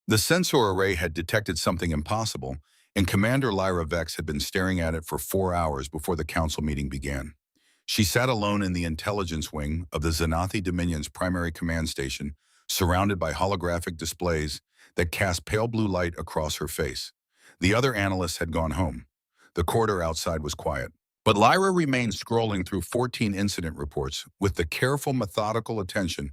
The sensor array had detected something impossible, and Commander Lyra Vex had been staring at it for 4 hours before the council meeting began. She sat alone in the intelligence wing of the Xanathi Dominion's primary command station, surrounded by holographic displays that cast pale blue light across her face. The other analysts had gone home. The corridor outside was quiet. But Lyra remained scrolling through 14 incident reports with the careful, methodical attention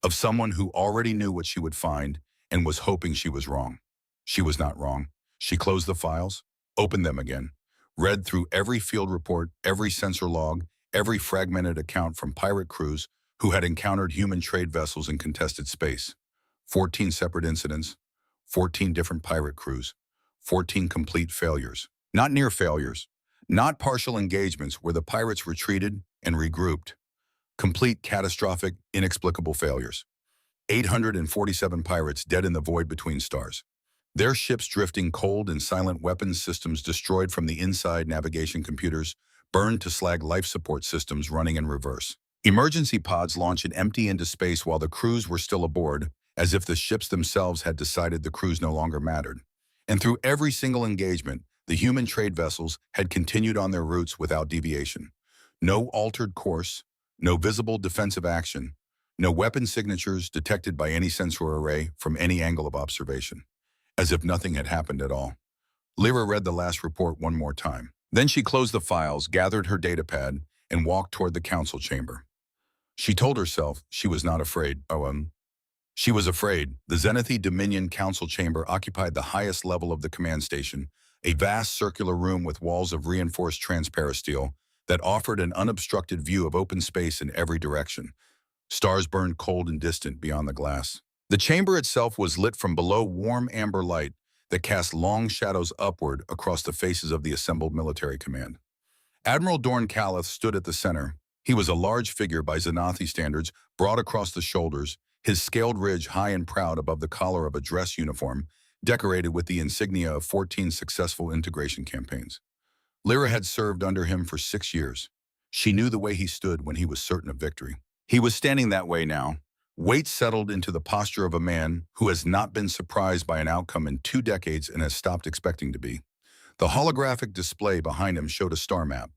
of someone who already knew what she would find and was hoping she was wrong. She was not wrong. She closed the files, opened them again, read through every field report, every sensor log, every fragmented account from pirate crews who had encountered human trade vessels in contested space. 14 separate incidents, 14 different pirate crews, 14 complete failures. Not near failures, not partial engagements where the pirates retreated and regrouped. Complete catastrophic, inexplicable failures. 847 pirates dead in the void between stars. Their ships drifting cold and silent, weapons systems destroyed from the inside, navigation computers burned to slag, life support systems running in reverse. Emergency pods launched and empty into space while the crews were still aboard, as if the ships themselves had decided the crews no longer mattered. And through every single engagement, the human trade vessels had continued on their routes without deviation. No altered course, no visible defensive action, no weapon signatures detected by any sensor array from any angle of observation, as if nothing had happened at all. Lyra read the last report one more time. Then she closed the files, gathered her datapad, and walked toward the council chamber. She told herself she was not afraid. She was afraid. The Xanathi Dominion Council chamber occupied the highest level of the command station, a vast circular room with walls of reinforced transparasteel that offered an unobstructed view of open space in every direction. Stars burned cold and distant beyond the glass. The chamber itself was lit from below warm amber light that cast long shadows upward across the faces of the assembled military command. Admiral Dorn Calith stood at the center. He was a large figure by Xanathi standards, broad across the shoulders, his scaled ridge high and proud above the collar of a dress uniform, decorated with the insignia of 14 successful integration campaigns. Lyra had served under him for 6 years. She knew the way he stood when he was certain of victory. He was standing that way now, weight settled into the posture of a man who has not been surprised by an outcome in 2 decades and has stopped expecting to be. The holographic display behind him showed a star map.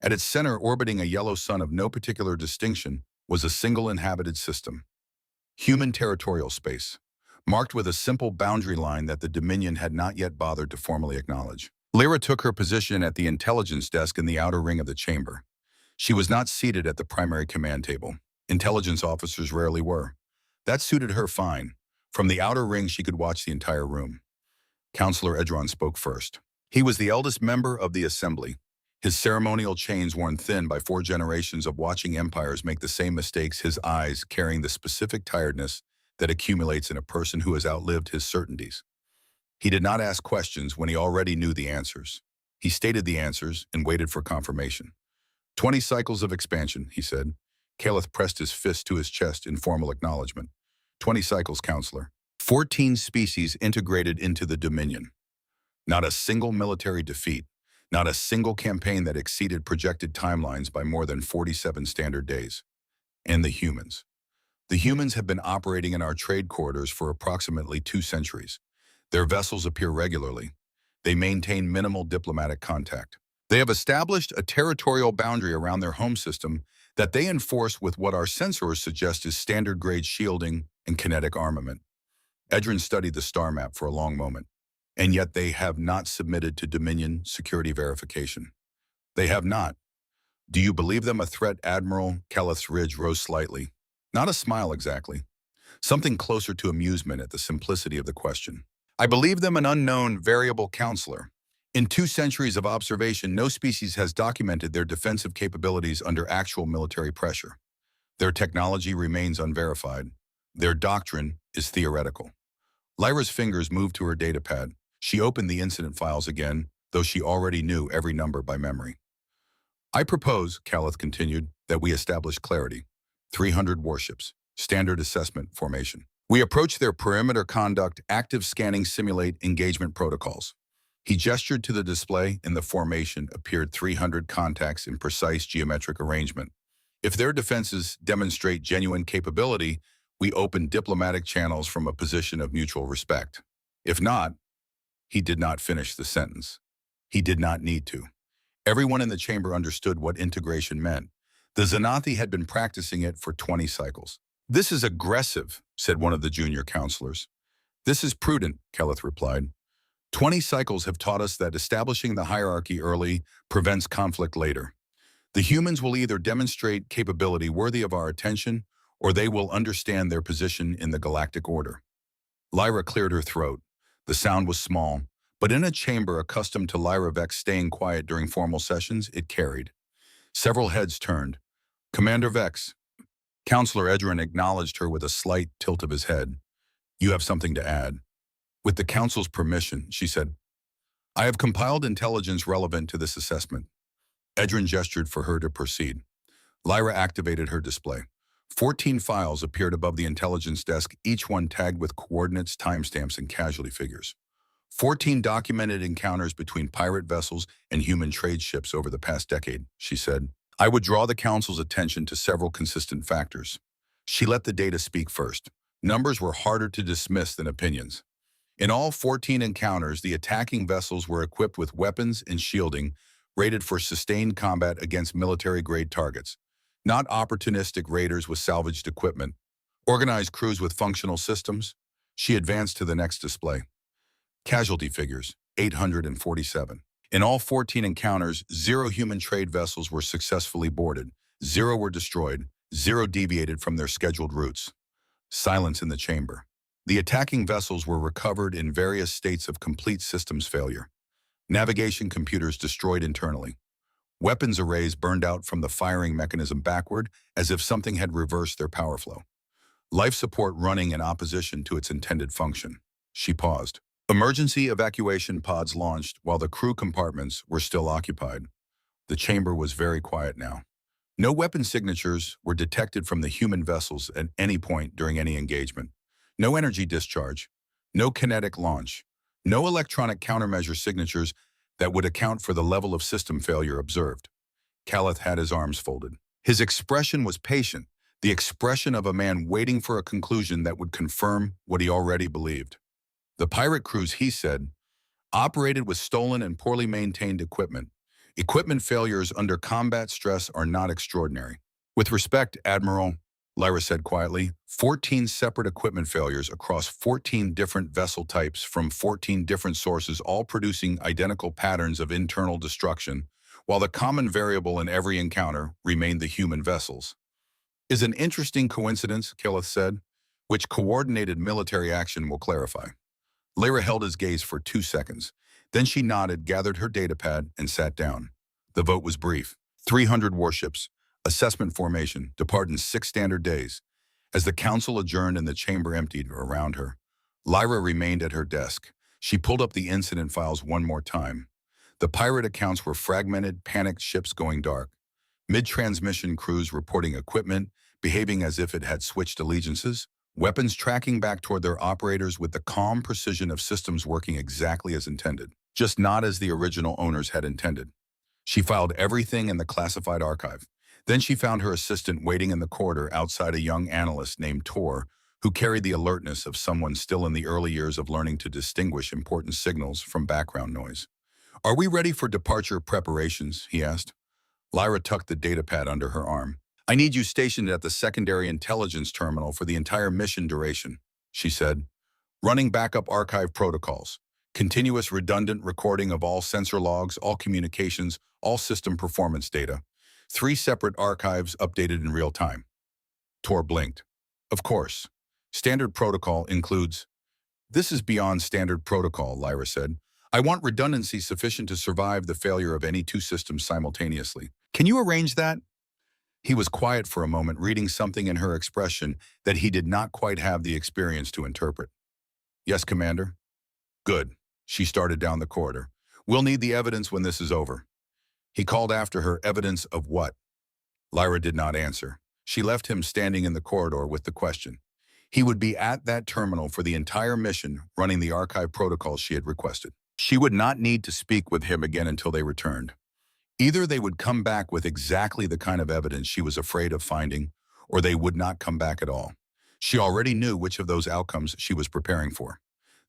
At its center, orbiting a yellow sun of no particular distinction, was a single inhabited system. Human territorial space, marked with a simple boundary line that the Dominion had not yet bothered to formally acknowledge. Lyra took her position at the intelligence desk in the outer ring of the chamber. She was not seated at the primary command table. Intelligence officers rarely were. That suited her fine. From the outer ring, she could watch the entire room. Counselor Edron spoke first. He was the eldest member of the assembly, his ceremonial chains worn thin by 4 generations of watching empires make the same mistakes, his eyes carrying the specific tiredness that accumulates in a person who has outlived his certainties. He did not ask questions when he already knew the answers. He stated the answers and waited for confirmation. 20 cycles of expansion, he said. Calith pressed his fist to his chest in formal acknowledgement. 20 cycles, Counselor. 14 species integrated into the Dominion. Not a single military defeat. Not a single campaign that exceeded projected timelines by more than 47 standard days. And the humans. The humans have been operating in our trade corridors for approximately 2 centuries. Their vessels appear regularly. They maintain minimal diplomatic contact. They have established a territorial boundary around their home system that they enforce with what our sensors suggest is standard-grade shielding and kinetic armament. Edron studied the star map for a long moment, and yet they have not submitted to Dominion security verification. They have not. Do you believe them a threat? Admiral Calith's ridge rose slightly. Not a smile exactly. Something closer to amusement at the simplicity of the question. I believe them an unknown, variable counselor. In 2 centuries of observation, no species has documented their defensive capabilities under actual military pressure. Their technology remains unverified. Their doctrine is theoretical. Lyra's fingers moved to her datapad. She opened the incident files again, though she already knew every number by memory. I propose, Calith continued, that we establish clarity. 300 warships, standard assessment formation. We approach their perimeter conduct, active scanning, simulate engagement protocols. He gestured to the display. In the formation appeared 300 contacts in precise geometric arrangement. If their defenses demonstrate genuine capability, We opened diplomatic channels from a position of mutual respect. If not, he did not finish the sentence. He did not need to. Everyone in the chamber understood what integration meant. The Xanathi had been practicing it for 20 cycles. "This is aggressive," said one of the junior counselors. "This is prudent," Keleth replied. 20 cycles have taught us that establishing the hierarchy early prevents conflict later. The humans will either demonstrate capability worthy of our attention, or they will understand their position in the galactic order. Lyra cleared her throat. The sound was small, but in a chamber accustomed to Lyra Vex staying quiet during formal sessions, it carried. Several heads turned. "Commander Vex." Counselor Edrin acknowledged her with a slight tilt of his head. "You have something to add." "With the Council's permission," she said, "I have compiled intelligence relevant to this assessment." Edrin gestured for her to proceed. Lyra activated her display. 14 files appeared above the intelligence desk, each one tagged with coordinates, timestamps, and casualty figures. 14 documented encounters between pirate vessels and human trade ships over the past decade, she said. "I would draw the Council's attention to several consistent factors." She let the data speak first. Numbers were harder to dismiss than opinions. In all 14 encounters, the attacking vessels were equipped with weapons and shielding, rated for sustained combat against military-grade targets. Not opportunistic raiders with salvaged equipment. Organized crews with functional systems. She advanced to the next display. Casualty figures, 847. In all 14 encounters, 0 human trade vessels were successfully boarded, 0 were destroyed, 0 deviated from their scheduled routes. Silence in the chamber. The attacking vessels were recovered in various states of complete systems failure. Navigation computers destroyed internally. Weapons arrays burned out from the firing mechanism backward, as if something had reversed their power flow. Life support running in opposition to its intended function. She paused. Emergency evacuation pods launched while the crew compartments were still occupied. The chamber was very quiet now. No weapon signatures were detected from the human vessels at any point during any engagement. No energy discharge, no kinetic launch, no electronic countermeasure signatures that would account for the level of system failure observed. Keleth had his arms folded. His expression was patient, the expression of a man waiting for a conclusion that would confirm what he already believed. The pirate crews, he said, operated with stolen and poorly maintained equipment. Equipment failures under combat stress are not extraordinary. "With respect, Admiral," Lyra said quietly, 14 separate equipment failures across 14 different vessel types from 14 different sources, all producing identical patterns of internal destruction, while the common variable in every encounter remained the human vessels. "Is an interesting coincidence," Keleth said, "which coordinated military action will clarify." Lyra held his gaze for 2 seconds. Then she nodded, gathered her datapad, and sat down. The vote was brief. 300 warships. Assessment formation. Depart in 6 standard days. As the council adjourned and the chamber emptied around her, Lyra remained at her desk. She pulled up the incident files one more time. The pirate accounts were fragmented, panicked ships going dark. Mid-transmission crews reporting equipment, behaving as if it had switched allegiances. Weapons tracking back toward their operators with the calm precision of systems working exactly as intended, just not as the original owners had intended. She filed everything in the classified archive. Then she found her assistant waiting in the corridor outside, a young analyst named Tor, who carried the alertness of someone still in the early years of learning to distinguish important signals from background noise. "Are we ready for departure preparations?" he asked. Lyra tucked the datapad under her arm. "I need you stationed at the secondary intelligence terminal for the entire mission duration," she said. "Running backup archive protocols. Continuous redundant recording of all sensor logs, all communications, all system performance data. 3 separate archives updated in real time." Tor blinked. "Of course. Standard protocol includes—" "This is beyond standard protocol," Lyra said. "I want redundancy sufficient to survive the failure of any 2 systems simultaneously. Can you arrange that?" He was quiet for a moment, reading something in her expression that he did not quite have the experience to interpret. "Yes, Commander." "Good." She started down the corridor. "We'll need the evidence when this is over." He called after her, "Evidence of what?" Lyra did not answer. She left him standing in the corridor with the question. He would be at that terminal for the entire mission, running the archive protocols she had requested. She would not need to speak with him again until they returned. Either they would come back with exactly the kind of evidence she was afraid of finding, or they would not come back at all. She already knew which of those outcomes she was preparing for.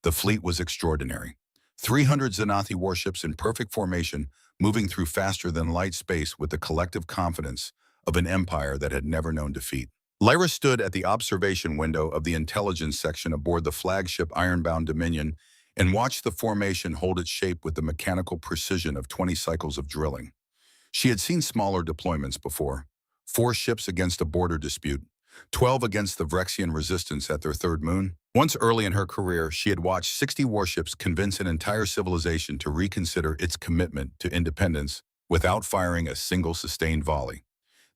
The fleet was extraordinary. 300 Xanathi warships in perfect formation, moving through faster-than-light space with the collective confidence of an empire that had never known defeat. Lyra stood at the observation window of the intelligence section aboard the flagship Ironbound Dominion and watched the formation hold its shape with the mechanical precision of 20 cycles of drilling. She had seen smaller deployments before. 4 ships against a border dispute, 12 against the Vrexian resistance at their third moon. Once early in her career, she had watched 60 warships convince an entire civilization to reconsider its commitment to independence without firing a single sustained volley.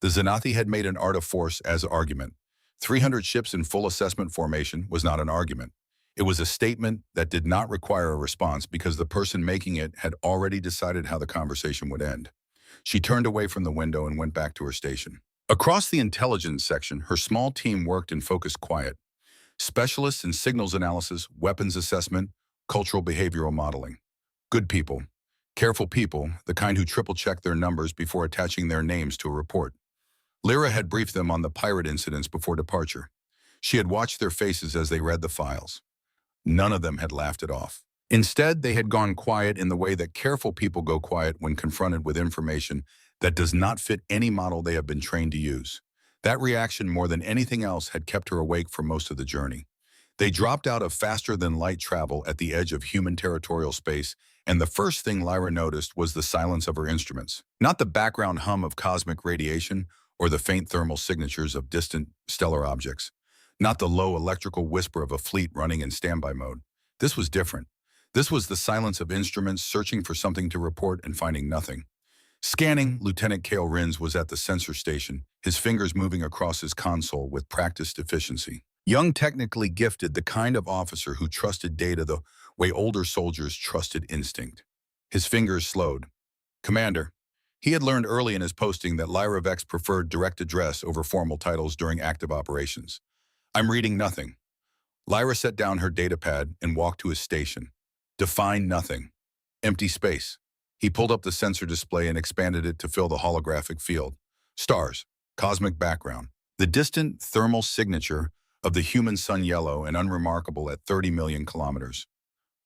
The Xanathi had made an art of force as argument. 300 ships in full assessment formation was not an argument. It was a statement that did not require a response because the person making it had already decided how the conversation would end. She turned away from the window and went back to her station. Across the intelligence section, her small team worked in focused quiet. Specialists in signals analysis, weapons assessment, cultural behavioral modeling. Good people. Careful people, the kind who triple-check their numbers before attaching their names to a report. Lyra had briefed them on the pirate incidents before departure. She had watched their faces as they read the files. None of them had laughed it off. Instead, they had gone quiet in the way that careful people go quiet when confronted with information that does not fit any model they have been trained to use. That reaction, more than anything else, had kept her awake for most of the journey. They dropped out of faster-than-light travel at the edge of human territorial space, and the first thing Lyra noticed was the silence of her instruments. Not the background hum of cosmic radiation or the faint thermal signatures of distant stellar objects. Not the low electrical whisper of a fleet running in standby mode. This was different. This was the silence of instruments searching for something to report and finding nothing. Scanning, Lieutenant Cale Rins was at the sensor station, his fingers moving across his console with practiced efficiency. Young, technically gifted, the kind of officer who trusted data the way older soldiers trusted instinct. His fingers slowed. Commander. He had learned early in his posting that Lyra Vex preferred direct address over formal titles during active operations. I'm reading nothing. Lyra set down her datapad and walked to his station. Define nothing. Empty space. He pulled up the sensor display and expanded it to fill the holographic field. Stars. Cosmic background. The distant thermal signature of the human sun, yellow and unremarkable at 30 million kilometers.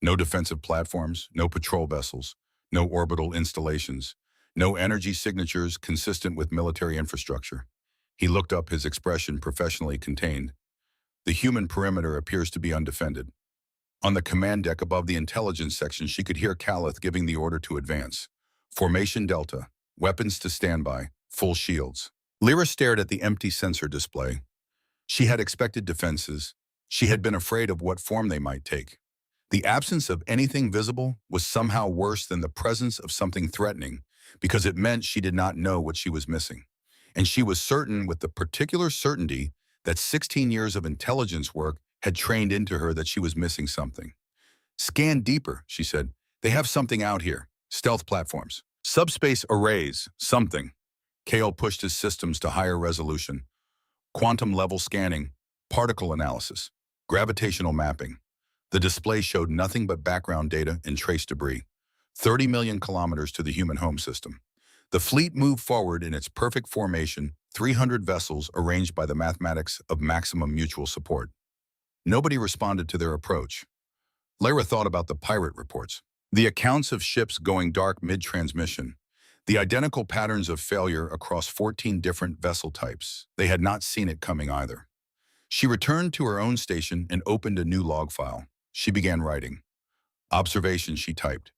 No defensive platforms, no patrol vessels, no orbital installations, no energy signatures consistent with military infrastructure. He looked up, his expression professionally contained. The human perimeter appears to be undefended. On the command deck above the intelligence section, she could hear Calith giving the order to advance. Formation Delta, weapons to standby, full shields. Lyra stared at the empty sensor display. She had expected defenses. She had been afraid of what form they might take. The absence of anything visible was somehow worse than the presence of something threatening, because it meant she did not know what she was missing. And she was certain, with the particular certainty that 16 years of intelligence work had trained into her, that she was missing something. Scan deeper, she said. They have something out here. Stealth platforms. Subspace arrays. Something. Cale pushed his systems to higher resolution. Quantum-level scanning. Particle analysis. Gravitational mapping. The display showed nothing but background data and trace debris. 30 million kilometers to the human home system. The fleet moved forward in its perfect formation, 300 vessels arranged by the mathematics of maximum mutual support. Nobody responded to their approach. Lyra thought about the pirate reports. The accounts of ships going dark mid-transmission. The identical patterns of failure across 14 different vessel types. They had not seen it coming either. She returned to her own station and opened a new log file. She began writing. Observation, she typed.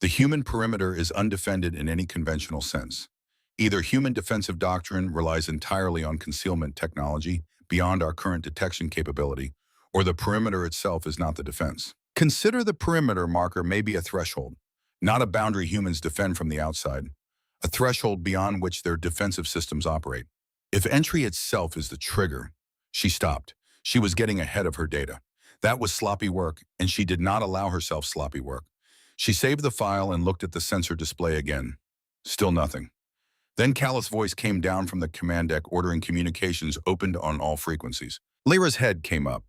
The human perimeter is undefended in any conventional sense. Either human defensive doctrine relies entirely on concealment technology beyond our current detection capability, or the perimeter itself is not the defense. Consider the perimeter marker may be a threshold, not a boundary humans defend from the outside, a threshold beyond which their defensive systems operate. If entry itself is the trigger, she stopped. She was getting ahead of her data. That was sloppy work, and she did not allow herself sloppy work. She saved the file and looked at the sensor display again. Still nothing. Then Calith's voice came down from the command deck, ordering communications opened on all frequencies. Lyra's head came up.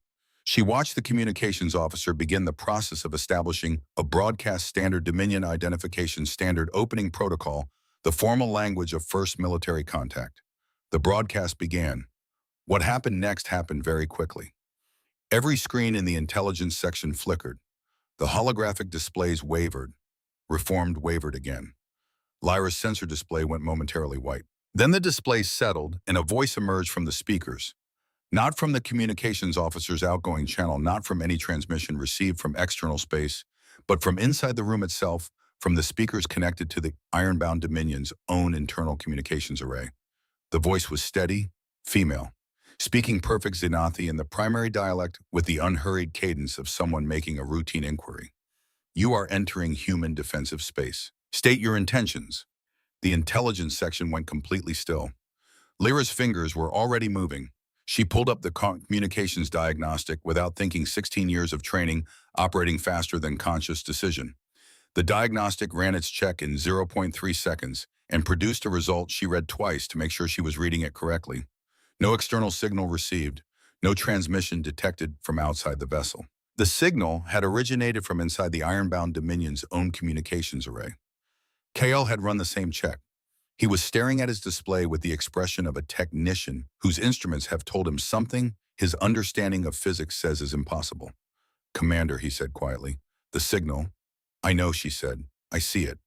She watched the communications officer begin the process of establishing a broadcast standard Dominion identification standard opening protocol, the formal language of first military contact. The broadcast began. What happened next happened very quickly. Every screen in the intelligence section flickered. The holographic displays wavered, reformed, wavered again. Lyra's sensor display went momentarily white. Then the display settled, and a voice emerged from the speakers. Not from the communications officer's outgoing channel, not from any transmission received from external space, but from inside the room itself, from the speakers connected to the Ironbound Dominion's own internal communications array. The voice was steady, female, speaking perfect Xenathi in the primary dialect with the unhurried cadence of someone making a routine inquiry. You are entering human defensive space. State your intentions. The intelligence section went completely still. Lyra's fingers were already moving. She pulled up the communications diagnostic without thinking. 16 years of training, operating faster than conscious decision. The diagnostic ran its check in 0.3 seconds and produced a result she read twice to make sure she was reading it correctly. No external signal received, no transmission detected from outside the vessel. The signal had originated from inside the Ironbound Dominion's own communications array. KL had run the same check. He was staring at his display with the expression of a technician whose instruments have told him something his understanding of physics says is impossible. "Commander," he said quietly, "the signal." "I know," she said. "I see it.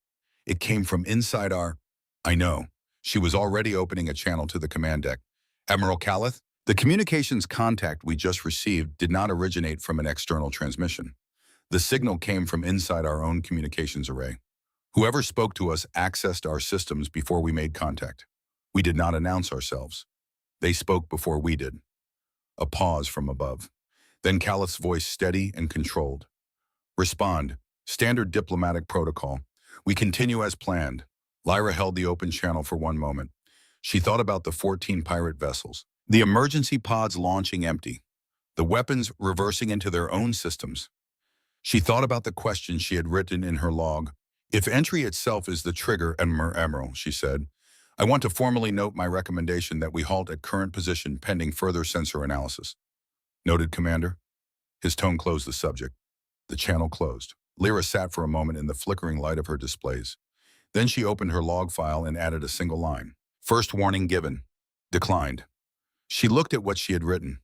It came from inside our—" "I know." She was already opening a channel to the command deck. "Admiral Calith, the communications contact we just received did not originate from an external transmission. The signal came from inside our own communications array. Whoever spoke to us accessed our systems before we made contact. We did not announce ourselves. They spoke before we did." A pause from above. Then Calith's voice, steady and controlled. "Respond. Standard diplomatic protocol. We continue as planned." Lyra held the open channel for one moment. She thought about the 14 pirate vessels, the emergency pods launching empty, the weapons reversing into their own systems. She thought about the question she had written in her log. "If entry itself is the trigger, Admiral," she said, "I want to formally note my recommendation that we halt at current position pending further sensor analysis." "Noted, Commander." His tone closed the subject. The channel closed. Lyra sat for a moment in the flickering light of her displays. Then she opened her log file and added a single line. "First warning given. Declined." She looked at what she had written.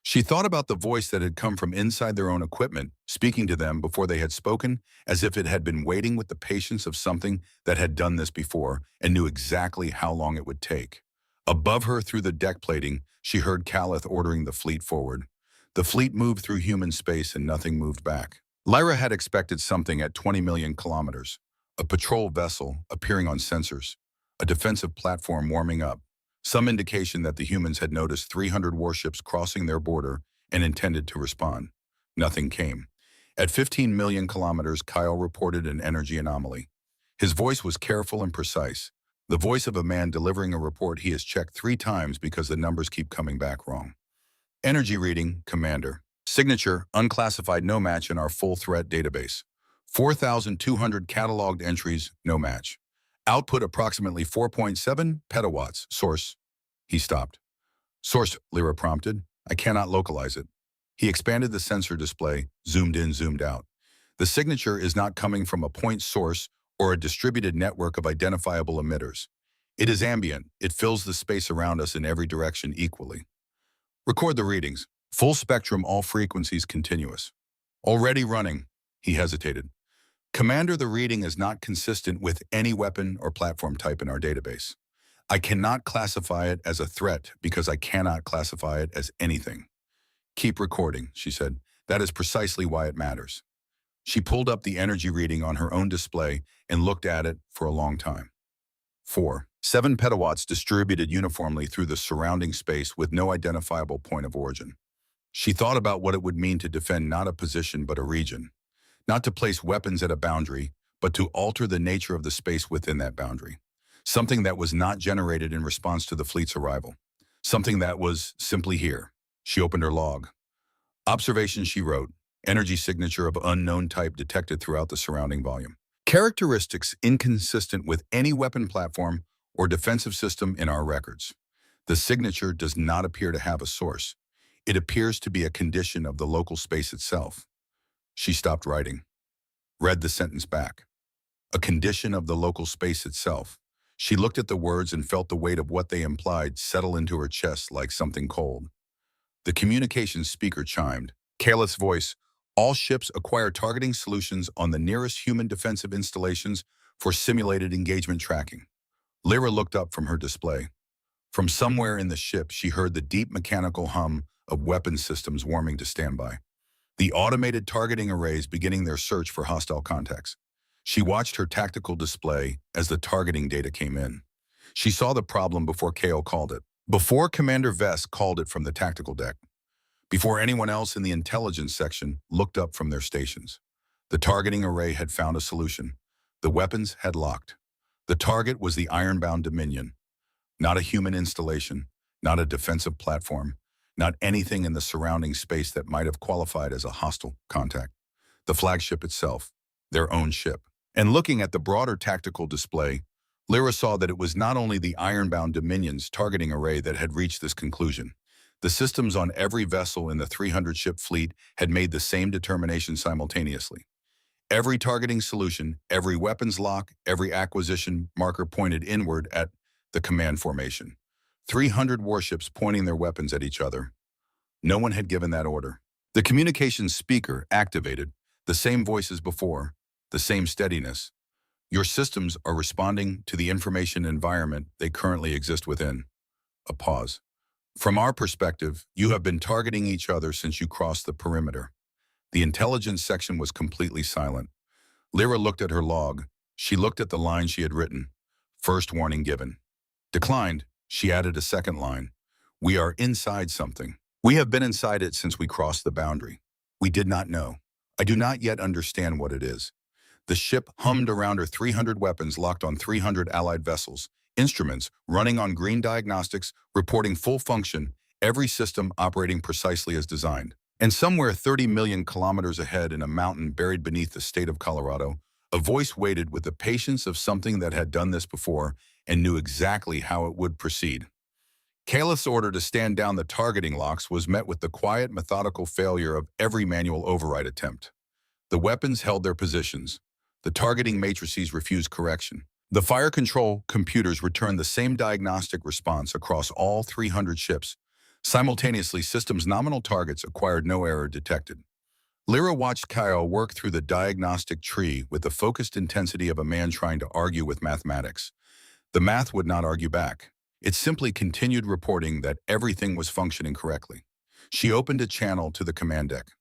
She thought about the voice that had come from inside their own equipment, speaking to them before they had spoken, as if it had been waiting with the patience of something that had done this before and knew exactly how long it would take. Above her, through the deck plating, she heard Calith ordering the fleet forward. The fleet moved through human space and nothing moved back. Lyra had expected something at 20 million kilometers. A patrol vessel appearing on sensors. A defensive platform warming up. Some indication that the humans had noticed 300 warships crossing their border and intended to respond. Nothing came. At 15 million kilometers, Kyle reported an energy anomaly. His voice was careful and precise. The voice of a man delivering a report he has checked 3 times because the numbers keep coming back wrong. "Energy reading, Commander. Signature, unclassified, no match in our full threat database. 4,200 cataloged entries, no match. Output approximately 4.7 petawatts. Source." He stopped. "Source," Lyra prompted. "I cannot localize it." He expanded the sensor display, zoomed in, zoomed out. "The signature is not coming from a point source or a distributed network of identifiable emitters. It is ambient. It fills the space around us in every direction equally. Record the readings. Full spectrum, all frequencies continuous." "Already running." He hesitated. "Commander, the reading is not consistent with any weapon or platform type in our database. I cannot classify it as a threat because I cannot classify it as anything." "Keep recording," she said. "That is precisely why it matters." She pulled up the energy reading on her own display and looked at it for a long time. 4.7 petawatts distributed uniformly through the surrounding space with no identifiable point of origin. She thought about what it would mean to defend not a position but a region. Not to place weapons at a boundary, but to alter the nature of the space within that boundary. Something that was not generated in response to the fleet's arrival. Something that was simply here. She opened her log. Observation, she wrote. Energy signature of unknown type detected throughout the surrounding volume. Characteristics inconsistent with any weapon platform or defensive system in our records. The signature does not appear to have a source. It appears to be a condition of the local space itself. She stopped writing. Read the sentence back. A condition of the local space itself. She looked at the words and felt the weight of what they implied settle into her chest like something cold. The communications speaker chimed. Caleth's voice, all ships acquire targeting solutions on the nearest human defensive installations for simulated engagement tracking. Lyra looked up from her display. From somewhere in the ship, she heard the deep mechanical hum of weapon systems warming to standby. The automated targeting arrays beginning their search for hostile contacts. She watched her tactical display as the targeting data came in. She saw the problem before Kale called it. Before Commander Vess called it from the tactical deck. Before anyone else in the intelligence section looked up from their stations. The targeting array had found a solution. The weapons had locked. The target was the ironbound Dominion. Not a human installation, not a defensive platform, not anything in the surrounding space that might have qualified as a hostile contact. The flagship itself, their own ship. And looking at the broader tactical display, Lyra saw that it was not only the ironbound Dominion's targeting array that had reached this conclusion. The systems on every vessel in the 300-ship fleet had made the same determination simultaneously. Every targeting solution, every weapons lock, every acquisition marker pointed inward at the command formation. 300 warships pointing their weapons at each other. No one had given that order. The communications speaker activated, the same voice as before, the same steadiness. Your systems are responding to the information environment they currently exist within. A pause. From our perspective, you have been targeting each other since you crossed the perimeter. The intelligence section was completely silent. Lyra looked at her log. She looked at the line she had written. First warning given. Declined. She added a second line. We are inside something. We have been inside it since we crossed the boundary. We did not know. I do not yet understand what it is. The ship hummed around her 300 weapons locked on 300 allied vessels. Instruments running on green diagnostics, reporting full function, every system operating precisely as designed. And somewhere 30 million kilometers ahead in a mountain buried beneath the state of Colorado, a voice waited with the patience of something that had done this before and knew exactly how it would proceed. Caleth's order to stand down the targeting locks was met with the quiet, methodical failure of every manual override attempt. The weapons held their positions. The targeting matrices refused correction. The fire control computers returned the same diagnostic response across all 300 ships. Simultaneously, systems' nominal targets acquired no error detected. Lyra watched Kyle work through the diagnostic tree with the focused intensity of a man trying to argue with mathematics. The math would not argue back. It simply continued reporting that everything was functioning correctly. She opened a channel to the command deck.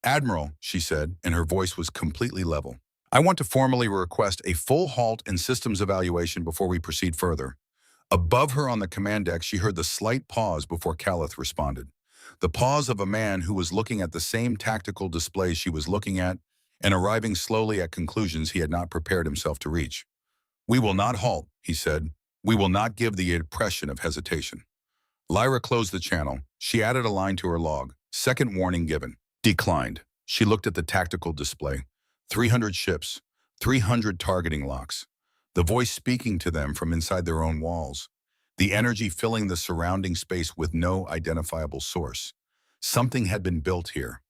Admiral, she said, and her voice was completely level. I want to formally request a full halt and systems evaluation before we proceed further. Above her on the command deck, she heard the slight pause before Caleth responded. The pause of a man who was looking at the same tactical displays she was looking at and arriving slowly at conclusions he had not prepared himself to reach. We will not halt, he said. We will not give the impression of hesitation. Lyra closed the channel. She added a line to her log. Second warning given. Declined. She looked at the tactical display. 300 ships, 300 targeting locks. The voice speaking to them from inside their own walls. The energy filling the surrounding space with no identifiable source. Something had been built here.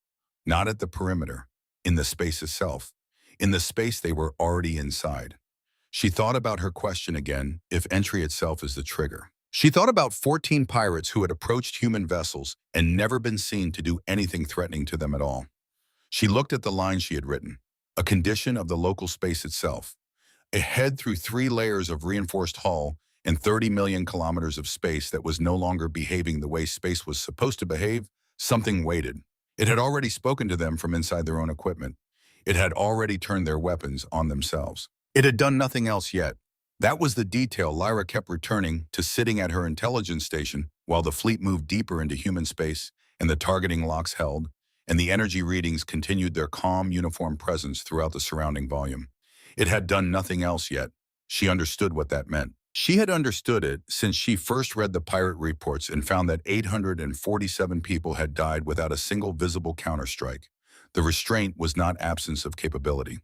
Not at the perimeter. In the space itself. In the space they were already inside. She thought about her question again, if entry itself is the trigger. She thought about 14 pirates who had approached human vessels and never been seen to do anything threatening to them at all. She looked at the line she had written. A condition of the local space itself. A head through 3 layers of reinforced hull and 30 million kilometers of space that was no longer behaving the way space was supposed to behave, something waited. It had already spoken to them from inside their own equipment. It had already turned their weapons on themselves. It had done nothing else yet. That was the detail Lyra kept returning to sitting at her intelligence station while the fleet moved deeper into human space and the targeting locks held, and the energy readings continued their calm, uniform presence throughout the surrounding volume. It had done nothing else yet. She understood what that meant. She had understood it since she first read the pirate reports and found that 847 people had died without a single visible counterstrike. The restraint was not absence of capability.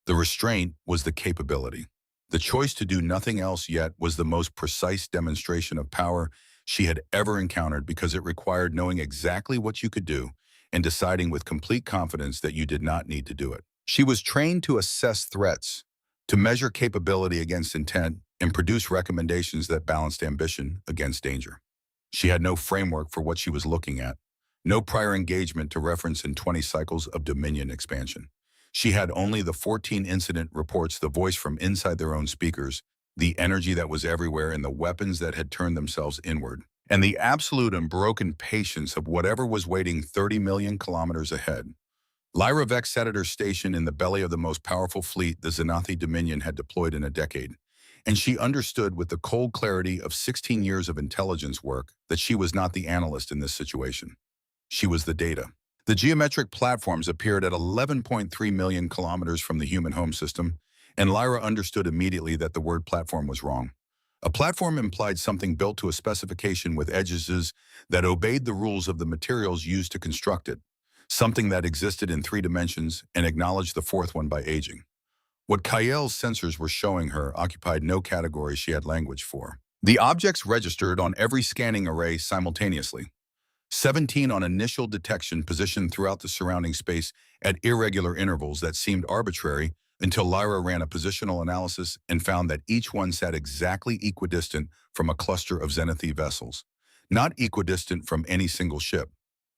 The restraint was the capability. The choice to do nothing else yet was the most precise demonstration of power she had ever encountered because it required knowing exactly what you could do and deciding with complete confidence that you did not need to do it. She was trained to assess threats, to measure capability against intent, and produce recommendations that balanced ambition against danger. She had no framework for what she was looking at, no prior engagement to reference in 20 cycles of Dominion expansion. She had only the 14 incident reports, the voice from inside their own speakers, the energy that was everywhere, and the weapons that had turned themselves inward, and the absolute unbroken patience of whatever was waiting 30 million kilometers ahead. Lyra Vex sat at her station in the belly of the most powerful fleet the Xanathi Dominion had deployed in a decade, and she understood with the cold clarity of 16 years of intelligence work that she was not the analyst in this situation. She was the data. The geometric platforms appeared at 11.3 million kilometers from the human home system, and Lyra understood immediately that the word platform was wrong. A platform implied something built to a specification with edges that obeyed the rules of the materials used to construct it, something that existed in 3 dimensions and acknowledged the 4th one by aging. What Kael's sensors were showing her occupied no category she had language for. The objects registered on every scanning array simultaneously. 17 on initial detection, positioned throughout the surrounding space at irregular intervals that seemed arbitrary until Lyra ran a positional analysis and found that each one sat exactly equidistant from a cluster of Xanathi vessels. Not equidistant from any single ship,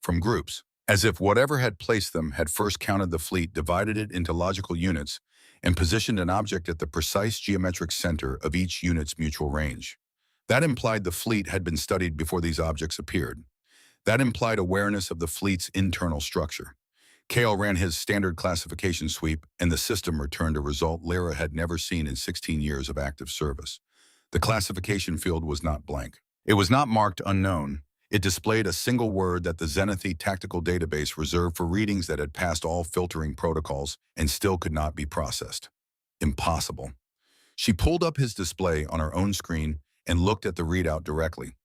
from groups, as if whatever had placed them had first counted the fleet, divided it into logical units, and positioned an object at the precise geometric center of each unit's mutual range. That implied the fleet had been studied before these objects appeared. That implied awareness of the fleet's internal structure. Kael ran his standard classification sweep, and the system returned a result Lyra had never seen in 16 years of active service. The classification field was not blank. It was not marked unknown. It displayed a single word that the Xanathi tactical database reserved for readings that had passed all filtering protocols and still could not be processed. Impossible. She pulled up his display on her own screen and looked at the readout directly.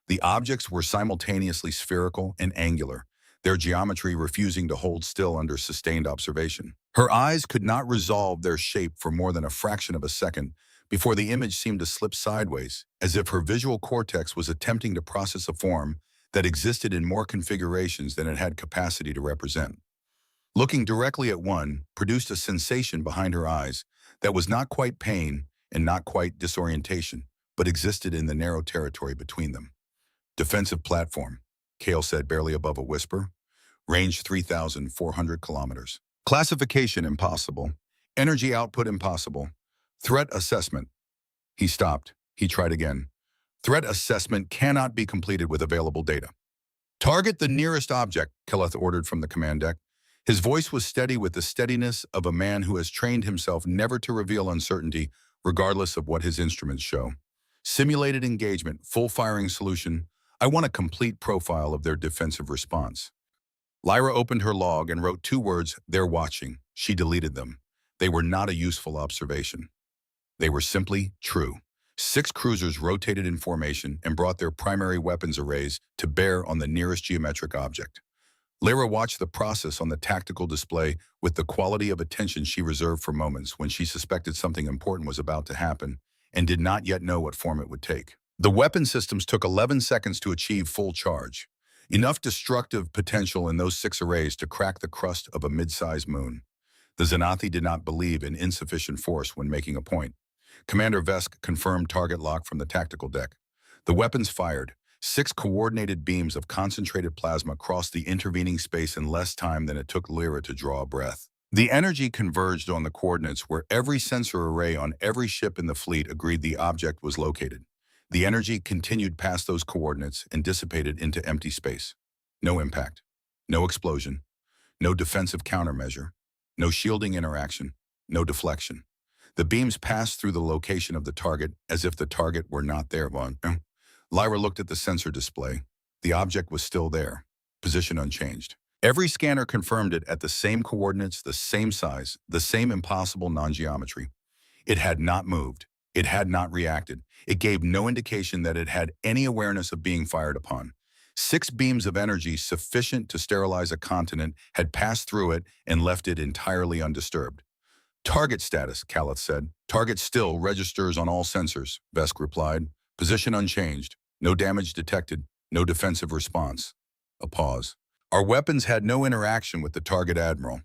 The objects were simultaneously spherical and angular, their geometry refusing to hold still under sustained observation. Her eyes could not resolve their shape for more than a fraction of a second before the image seemed to slip sideways, as if her visual cortex was attempting to process a form that existed in more configurations than it had capacity to represent. Looking directly at one produced a sensation behind her eyes that was not quite pain and not quite disorientation, but existed in the narrow territory between them. Defensive platform, Kael said barely above a whisper. Range 3,400 kilometers. Classification impossible. Energy output impossible. Threat assessment. He stopped. He tried again. Threat assessment cannot be completed with available data. Target the nearest object, Keleth ordered from the command deck. His voice was steady with the steadiness of a man who has trained himself never to reveal uncertainty, regardless of what his instruments show. Simulated engagement, full firing solution. I want a complete profile of their defensive response. Lyra opened her log and wrote 2 words, "They're watching." She deleted them. They were not a useful observation. They were simply true. 6 cruisers rotated in formation and brought their primary weapons arrays to bear on the nearest geometric object. Lyra watched the process on the tactical display with the quality of attention she reserved for moments when she suspected something important was about to happen and did not yet know what form it would take. The weapon systems took 11 seconds to achieve full charge, enough destructive potential in those 6 arrays to crack the crust of a mid-sized moon. The Xanathi did not believe in insufficient force when making a point. Commander Vesk confirmed target lock from the tactical deck. The weapons fired. 6 coordinated beams of concentrated plasma crossed the intervening space in less time than it took Lyra to draw a breath. The energy converged on the coordinates where every sensor array on every ship in the fleet agreed the object was located. The energy continued past those coordinates and dissipated into empty space. No impact, no explosion, no defensive countermeasure, no shielding interaction, no deflection. The beams passed through the location of the target as if the target were not there. Lyra looked at the sensor display. The object was still there, position unchanged. Every scanner confirmed it at the same coordinates, the same size, the same impossible non-geometry. It had not moved. It had not reacted. It gave no indication that it had any awareness of being fired upon. 6 beams of energy sufficient to sterilize a continent had passed through it and left it entirely undisturbed. Target status, Kaleth said. Target still registers on all sensors, Vesk replied. Position unchanged. No damage detected. No defensive response. A pause. Our weapons had no interaction with the target, Admiral.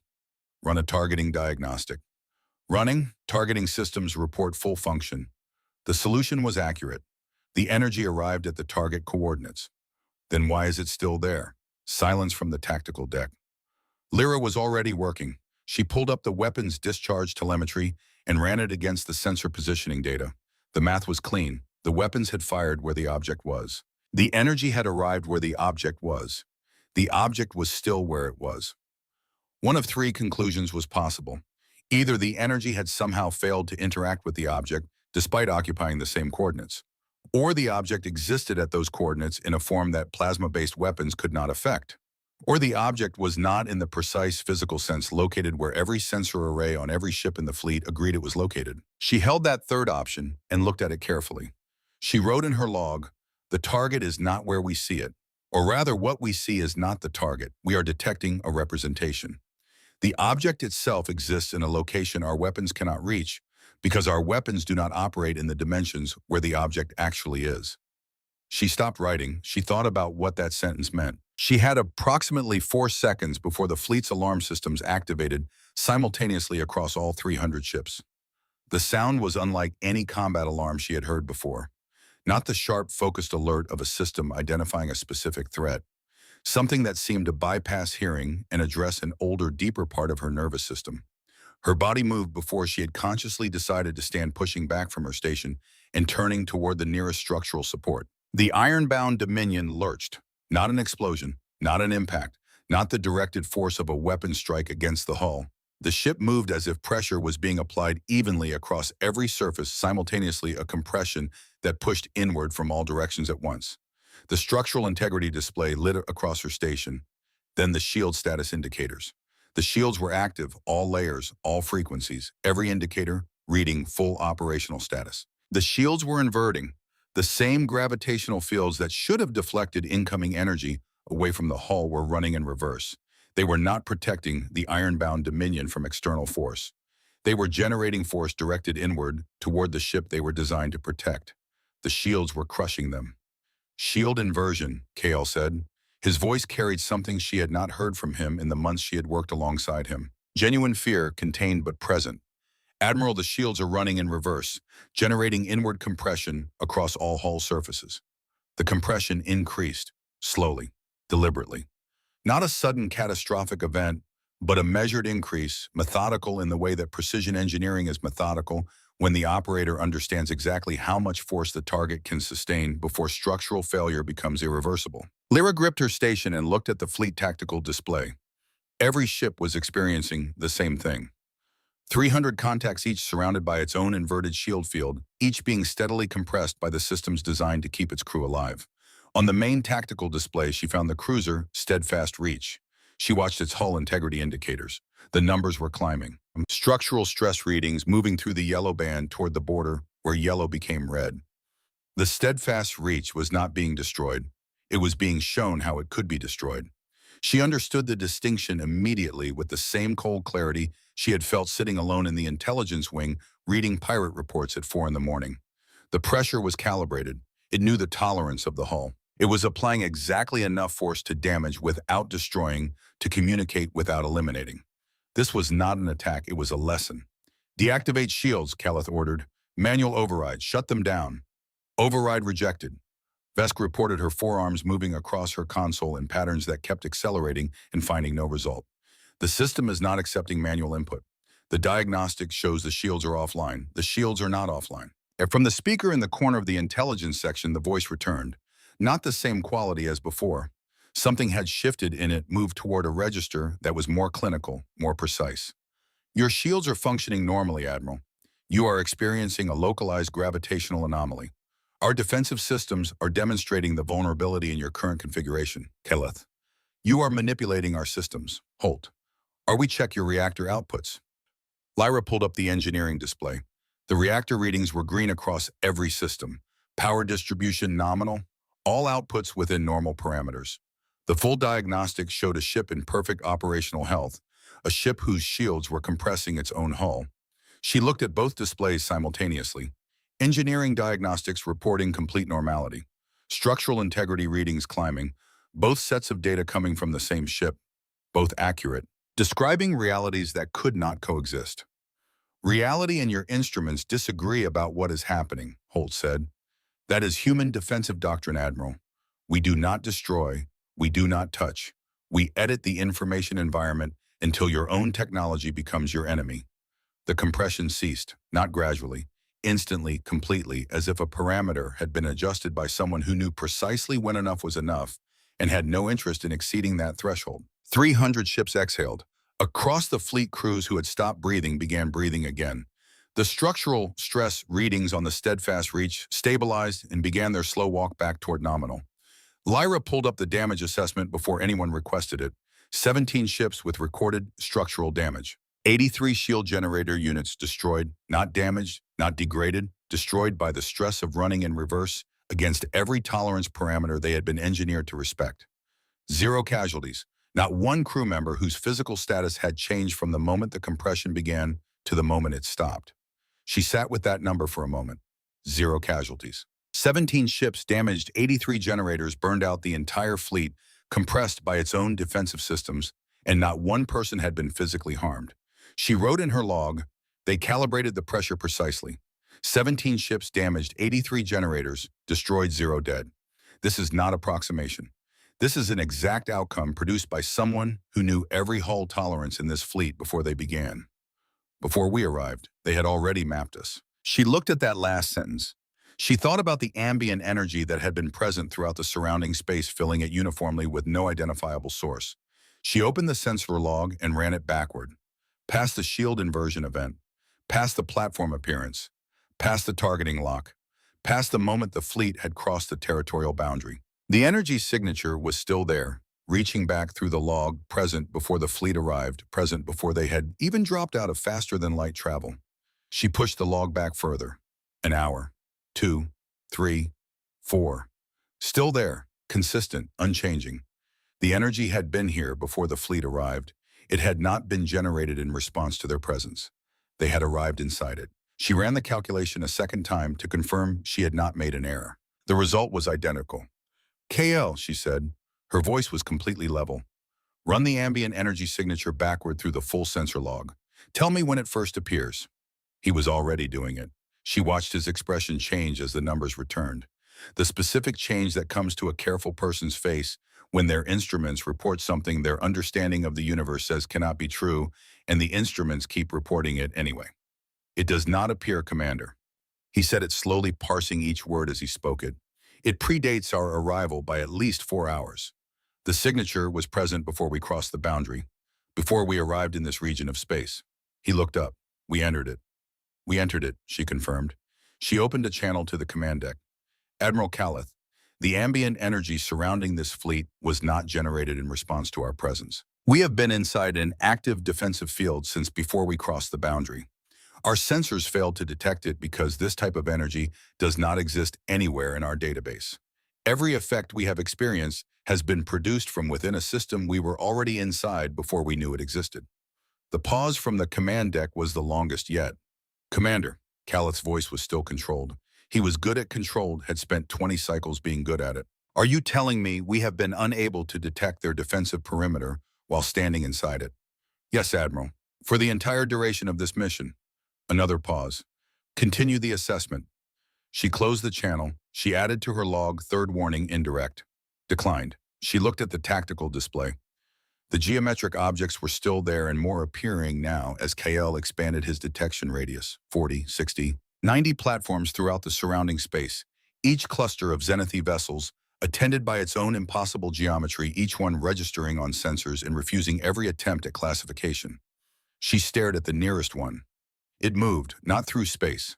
Run a targeting diagnostic. Running, targeting systems report full function. The solution was accurate. The energy arrived at the target coordinates. Then why is it still there? Silence from the tactical deck. Lyra was already working. She pulled up the weapon's discharge telemetry and ran it against the sensor positioning data. The math was clean. The weapons had fired where the object was. The energy had arrived where the object was. The object was still where it was. One of three conclusions was possible. Either the energy had somehow failed to interact with the object, despite occupying the same coordinates, or the object existed at those coordinates in a form that plasma-based weapons could not affect, or the object was not in the precise physical sense located where every sensor array on every ship in the fleet agreed it was located. She held that third option and looked at it carefully. She wrote in her log, "The target is not where we see it, or rather what we see is not the target. We are detecting a representation. The object itself exists in a location our weapons cannot reach because our weapons do not operate in the dimensions where the object actually is." She stopped writing. She thought about what that sentence meant. She had approximately 4 seconds before the fleet's alarm systems activated simultaneously across all 300 ships. The sound was unlike any combat alarm she had heard before. Not the sharp, focused alert of a system identifying a specific threat. Something that seemed to bypass hearing and address an older, deeper part of her nervous system. Her body moved before she had consciously decided to stand, pushing back from her station and turning toward the nearest structural support. The iron-bound Dominion lurched. Not an explosion, not an impact, not the directed force of a weapon strike against the hull. The ship moved as if pressure was being applied evenly across every surface, simultaneously a compression that pushed inward from all directions at once. The structural integrity display lit across her station, then the shield status indicators. The shields were active, all layers, all frequencies, every indicator reading full operational status. The shields were inverting. The same gravitational fields that should have deflected incoming energy away from the hull were running in reverse. They were not protecting the iron-bound Dominion from external force. They were generating force directed inward toward the ship they were designed to protect. The shields were crushing them. "Shield inversion," Kale said. His voice carried something she had not heard from him in the months she had worked alongside him. Genuine fear, contained but present. "Admiral, the shields are running in reverse, generating inward compression across all hull surfaces." The compression increased, slowly, deliberately. Not a sudden catastrophic event, but a measured increase, methodical in the way that precision engineering is methodical when the operator understands exactly how much force the target can sustain before structural failure becomes irreversible. Lyra gripped her station and looked at the fleet tactical display. Every ship was experiencing the same thing. 300 contacts each surrounded by its own inverted shield field, each being steadily compressed by the systems designed to keep its crew alive. On the main tactical display, she found the cruiser Steadfast Reach. She watched its hull integrity indicators. The numbers were climbing. Structural stress readings moving through the yellow band toward the border where yellow became red. The Steadfast Reach was not being destroyed. It was being shown how it could be destroyed. She understood the distinction immediately with the same cold clarity she had felt sitting alone in the intelligence wing reading pirate reports at 4 in the morning. The pressure was calibrated. It knew the tolerance of the hull. It was applying exactly enough force to damage without destroying, to communicate without eliminating. This was not an attack, it was a lesson. "Deactivate shields," Caleth ordered. "Manual override, shut them down." Override rejected. Vesk reported her forearms moving across her console in patterns that kept accelerating and finding no result. "The system is not accepting manual input. The diagnostic shows the shields are offline. The shields are not offline." And from the speaker in the corner of the intelligence section, the voice returned. Not the same quality as before. Something had shifted in it, moved toward a register that was more clinical, more precise. "Your shields are functioning normally, Admiral. You are experiencing a localized gravitational anomaly. Our defensive systems are demonstrating the vulnerability in your current configuration, Keleth. You are manipulating our systems. Holt. Are we check your reactor outputs?" Lyra pulled up the engineering display. The reactor readings were green across every system. Power distribution nominal. All outputs within normal parameters. The full diagnostic showed a ship in perfect operational health, a ship whose shields were compressing its own hull. She looked at both displays simultaneously. Engineering diagnostics reporting complete normality. Structural integrity readings climbing. Both sets of data coming from the same ship. Both accurate. Describing realities that could not coexist. Reality and your instruments disagree about what is happening, Holt said. That is human defensive doctrine, Admiral. We do not destroy, we do not touch. We edit the information environment until your own technology becomes your enemy. The compression ceased, not gradually, instantly, completely, as if a parameter had been adjusted by someone who knew precisely when enough was enough and had no interest in exceeding that threshold. 300 ships exhaled. Across the fleet, crews who had stopped breathing began breathing again. The structural stress readings on the steadfast reach stabilized and began their slow walk back toward nominal. Lyra pulled up the damage assessment before anyone requested it. 17 ships with recorded structural damage. 83 shield generator units destroyed, not damaged, not degraded, destroyed by the stress of running in reverse against every tolerance parameter they had been engineered to respect. 0 casualties, not one crew member whose physical status had changed from the moment the compression began to the moment it stopped. She sat with that number for a moment. 0 casualties. 17 ships damaged, 83 generators burned out the entire fleet, compressed by its own defensive systems, and not one person had been physically harmed. She wrote in her log, they calibrated the pressure precisely. 17 ships damaged, 83 generators, destroyed, 0 dead. This is not approximation. This is an exact outcome produced by someone who knew every hull tolerance in this fleet before they began. Before we arrived, they had already mapped us. She looked at that last sentence. She thought about the ambient energy that had been present throughout the surrounding space, filling it uniformly with no identifiable source. She opened the sensor log and ran it backward, past the shield inversion event, past the platform appearance, past the targeting lock, past the moment the fleet had crossed the territorial boundary. The energy signature was still there, reaching back through the log, present before the fleet arrived, present before they had even dropped out of faster-than-light travel. She pushed the log back further. An hour, 2, 3, 4. Still there, consistent, unchanging. The energy had been here before the fleet arrived. It had not been generated in response to their presence. They had arrived inside it. She ran the calculation a second time to confirm she had not made an error. The result was identical. KL, she said. Her voice was completely level. Run the ambient energy signature backward through the full sensor log. Tell me when it first appears. He was already doing it. She watched his expression change as the numbers returned. The specific change that comes to a careful person's face when their instruments report something their understanding of the universe says cannot be true, and the instruments keep reporting it anyway. It does not appear, Commander. He said it slowly, parsing each word as he spoke it. It predates our arrival by at least 4 hours. The signature was present before we crossed the boundary, before we arrived in this region of space. He looked up. We entered it. We entered it, she confirmed. She opened a channel to the command deck. Admiral Calith, the ambient energy surrounding this fleet was not generated in response to our presence. We have been inside an active defensive field since before we crossed the boundary. Our sensors failed to detect it because this type of energy does not exist anywhere in our database. Every effect we have experienced has been produced from within a system we were already inside before we knew it existed. The pause from the command deck was the longest yet. Commander, Calith's voice was still controlled. He was good at controlled, had spent 20 cycles being good at it. Are you telling me we have been unable to detect their defensive perimeter while standing inside it? Yes, Admiral. For the entire duration of this mission. Another pause. Continue the assessment. She closed the channel. She added to her log, third warning, indirect. Declined. She looked at the tactical display. The geometric objects were still there and more appearing now as KL expanded his detection radius, 40, 60, 90 platforms throughout the surrounding space, each cluster of zenithy vessels, attended by its own impossible geometry, each one registering on sensors and refusing every attempt at classification. She stared at the nearest one. It moved, not through space,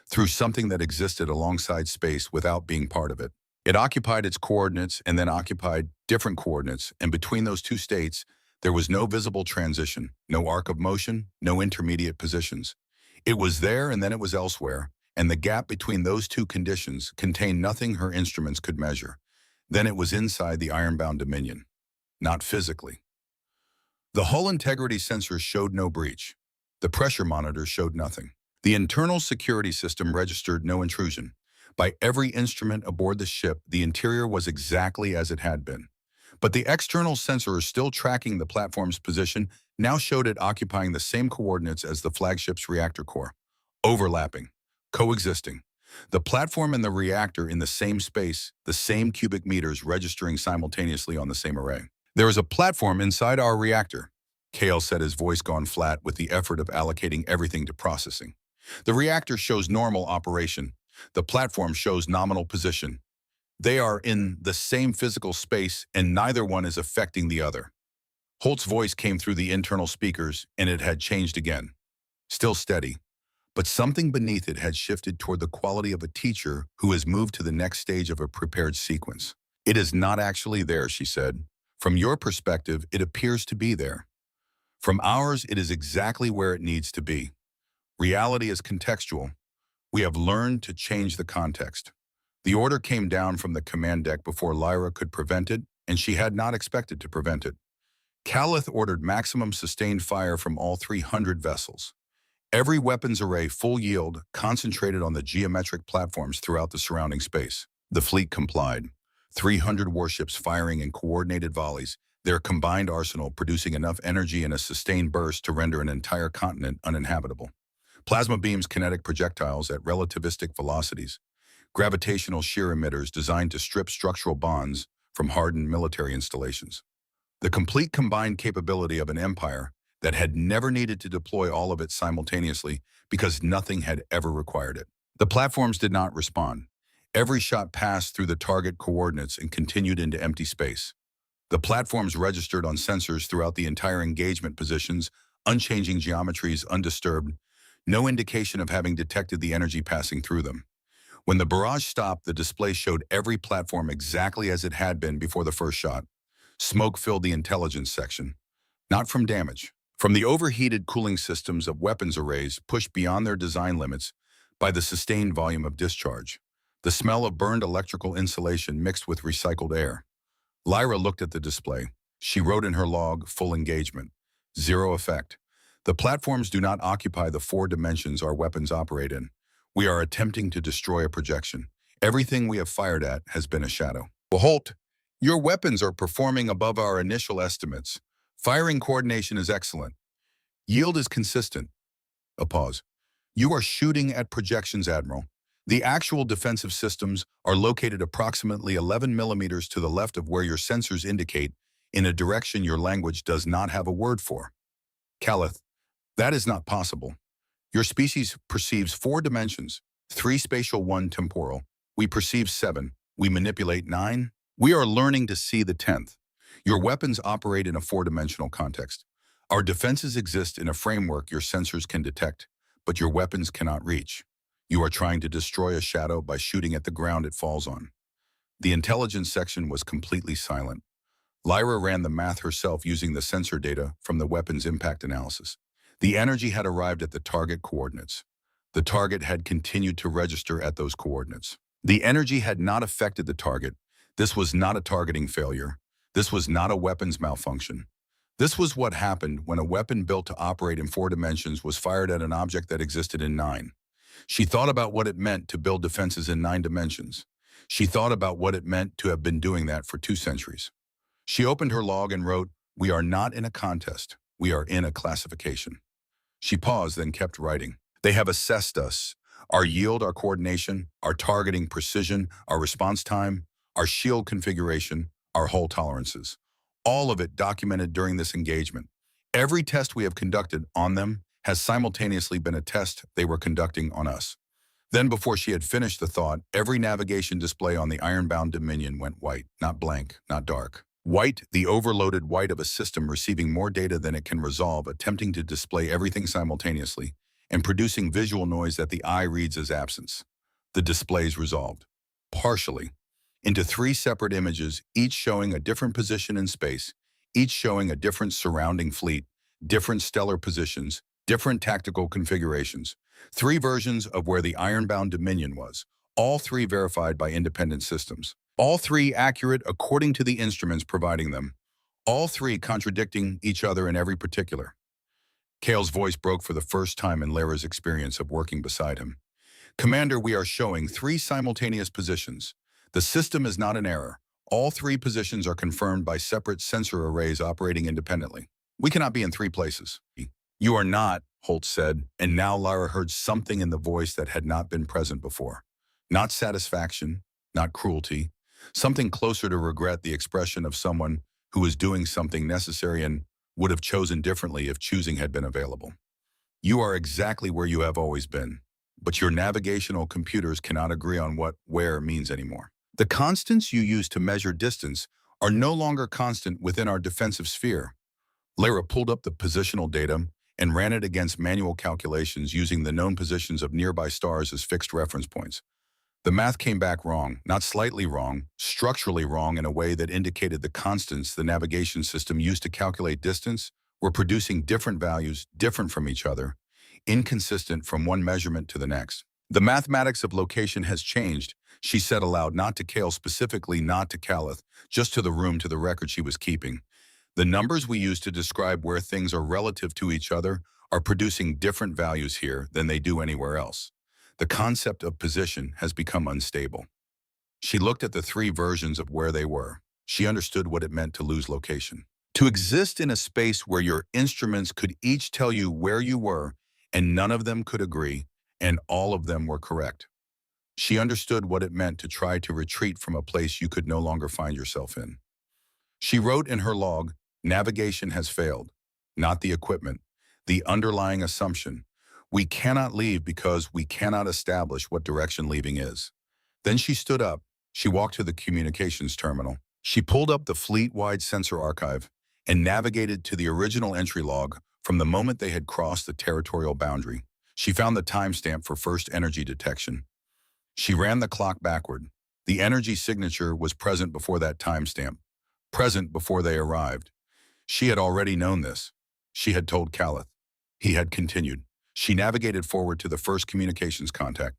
through something that existed alongside space without being part of it. It occupied its coordinates and then occupied different coordinates, and between those two states, there was no visible transition, no arc of motion, no intermediate positions. It was there and then it was elsewhere, and the gap between those two conditions contained nothing her instruments could measure. Then it was inside the ironbound dominion, not physically. The hull integrity sensors showed no breach. The pressure monitors showed nothing. The internal security system registered no intrusion. By every instrument aboard the ship, the interior was exactly as it had been. But the external sensors still tracking the platform's position now showed it occupying the same coordinates as the flagship's reactor core, overlapping, coexisting. The platform and the reactor in the same space, the same cubic meters registering simultaneously on the same array. There is a platform inside our reactor, Kale said, his voice gone flat with the effort of allocating everything to processing. The reactor shows normal operation. The platform shows nominal position. They are in the same physical space and neither one is affecting the other. Holt's voice came through the internal speakers and it had changed again. Still steady, but something beneath it had shifted toward the quality of a teacher who has moved to the next stage of a prepared sequence. It is not actually there, she said. From your perspective, it appears to be there. From ours, it is exactly where it needs to be. Reality is contextual. We have learned to change the context. The order came down from the command deck before Lyra could prevent it, and she had not expected to prevent it. Calith ordered maximum sustained fire from all 300 vessels. Every weapons array full yield, concentrated on the geometric platforms throughout the surrounding space. The fleet complied. 300 warships firing in coordinated volleys, their combined arsenal producing enough energy in a sustained burst to render an entire continent uninhabitable. Plasma beams, kinetic projectiles at relativistic velocities, gravitational shear emitters designed to strip structural bonds from hardened military installations. The complete combined capability of an empire that had never needed to deploy all of it simultaneously because nothing had ever required it. The platforms did not respond. Every shot passed through the target coordinates and continued into empty space. The platforms registered on sensors throughout the entire engagement positions, unchanging geometries undisturbed, no indication of having detected the energy passing through them. When the barrage stopped, the display showed every platform exactly as it had been before the first shot. Smoke filled the intelligence section. Not from damage. From the overheated cooling systems of weapons arrays pushed beyond their design limits by the sustained volume of discharge. The smell of burned electrical insulation mixed with recycled air. Lyra looked at the display. She wrote in her log, full engagement. Zero effect. The platforms do not occupy the 4 dimensions our weapons operate in. We are attempting to destroy a projection. Everything we have fired at has been a shadow. Holt, your weapons are performing above our initial estimates. Firing coordination is excellent. Yield is consistent. A pause. You are shooting at projections, Admiral. The actual defensive systems are located approximately 11 millimeters to the left of where your sensors indicate, in a direction your language does not have a word for. Calith, that is not possible. Your species perceives 4 dimensions, 3 spatial, 1 temporal. We perceive 7. We manipulate 9. We are learning to see the 10th. Your weapons operate in a 4-dimensional context. Our defenses exist in a framework your sensors can detect, but your weapons cannot reach. You are trying to destroy a shadow by shooting at the ground it falls on. The intelligence section was completely silent. Lyra ran the math herself using the sensor data from the weapon's impact analysis. The energy had arrived at the target coordinates. The target had continued to register at those coordinates. The energy had not affected the target. This was not a targeting failure. This was not a weapons malfunction. This was what happened when a weapon built to operate in 4 dimensions was fired at an object that existed in 9. She thought about what it meant to build defenses in 9 dimensions. She thought about what it meant to have been doing that for 2 centuries. She opened her log and wrote, "We are not in a contest. We are in a classification." She paused, then kept writing. They have assessed us. Our yield, our coordination, our targeting precision, our response time, our shield configuration, our hull tolerances. All of it documented during this engagement. Every test we have conducted on them has simultaneously been a test they were conducting on us. Then, before she had finished the thought, every navigation display on the ironbound Dominion went white, not blank, not dark. White, the overloaded white of a system receiving more data than it can resolve, attempting to display everything simultaneously, and producing visual noise that the eye reads as absence. The displays resolved, partially, into 3 separate images, each showing a different position in space, each showing a different surrounding fleet, different stellar positions, different tactical configurations. 3 versions of where the ironbound Dominion was, all 3 verified by independent systems. All 3 accurate according to the instruments providing them. All 3 contradicting each other in every particular. Kale's voice broke for the first time in Lyra's experience of working beside him. Commander, we are showing 3 simultaneous positions. The system is not in error. All 3 positions are confirmed by separate sensor arrays operating independently. We cannot be in three places. You are not, Holt said, and now Lyra heard something in the voice that had not been present before. Not satisfaction, not cruelty, something closer to regret, the expression of someone who was doing something necessary and would have chosen differently if choosing had been available. You are exactly where you have always been, but your navigational computers cannot agree on what where means anymore. The constants you use to measure distance are no longer constant within our defensive sphere. Lyra pulled up the positional data and ran it against manual calculations using the known positions of nearby stars as fixed reference points. The math came back wrong, not slightly wrong, structurally wrong in a way that indicated the constants the navigation system used to calculate distance were producing different values, different from each other, inconsistent from one measurement to the next. The mathematics of location has changed, she said aloud, not to Kale specifically, not to Calith, just to the room, to the record she was keeping. The numbers we use to describe where things are relative to each other are producing different values here than they do anywhere else. The concept of position has become unstable. She looked at the three versions of where they were. She understood what it meant to lose location. To exist in a space where your instruments could each tell you where you were, and none of them could agree, and all of them were correct. She understood what it meant to try to retreat from a place you could no longer find yourself in. She wrote in her log, "Navigation has failed, not the equipment, the underlying assumption. We cannot leave because we cannot establish what direction leaving is." Then she stood up. She walked to the communications terminal. She pulled up the fleet-wide sensor archive and navigated to the original entry log from the moment they had crossed the territorial boundary. She found the timestamp for first energy detection. She ran the clock backward. The energy signature was present before that timestamp, present before they arrived. She had already known this. She had told Calith. He had continued. She navigated forward to the first communications contact,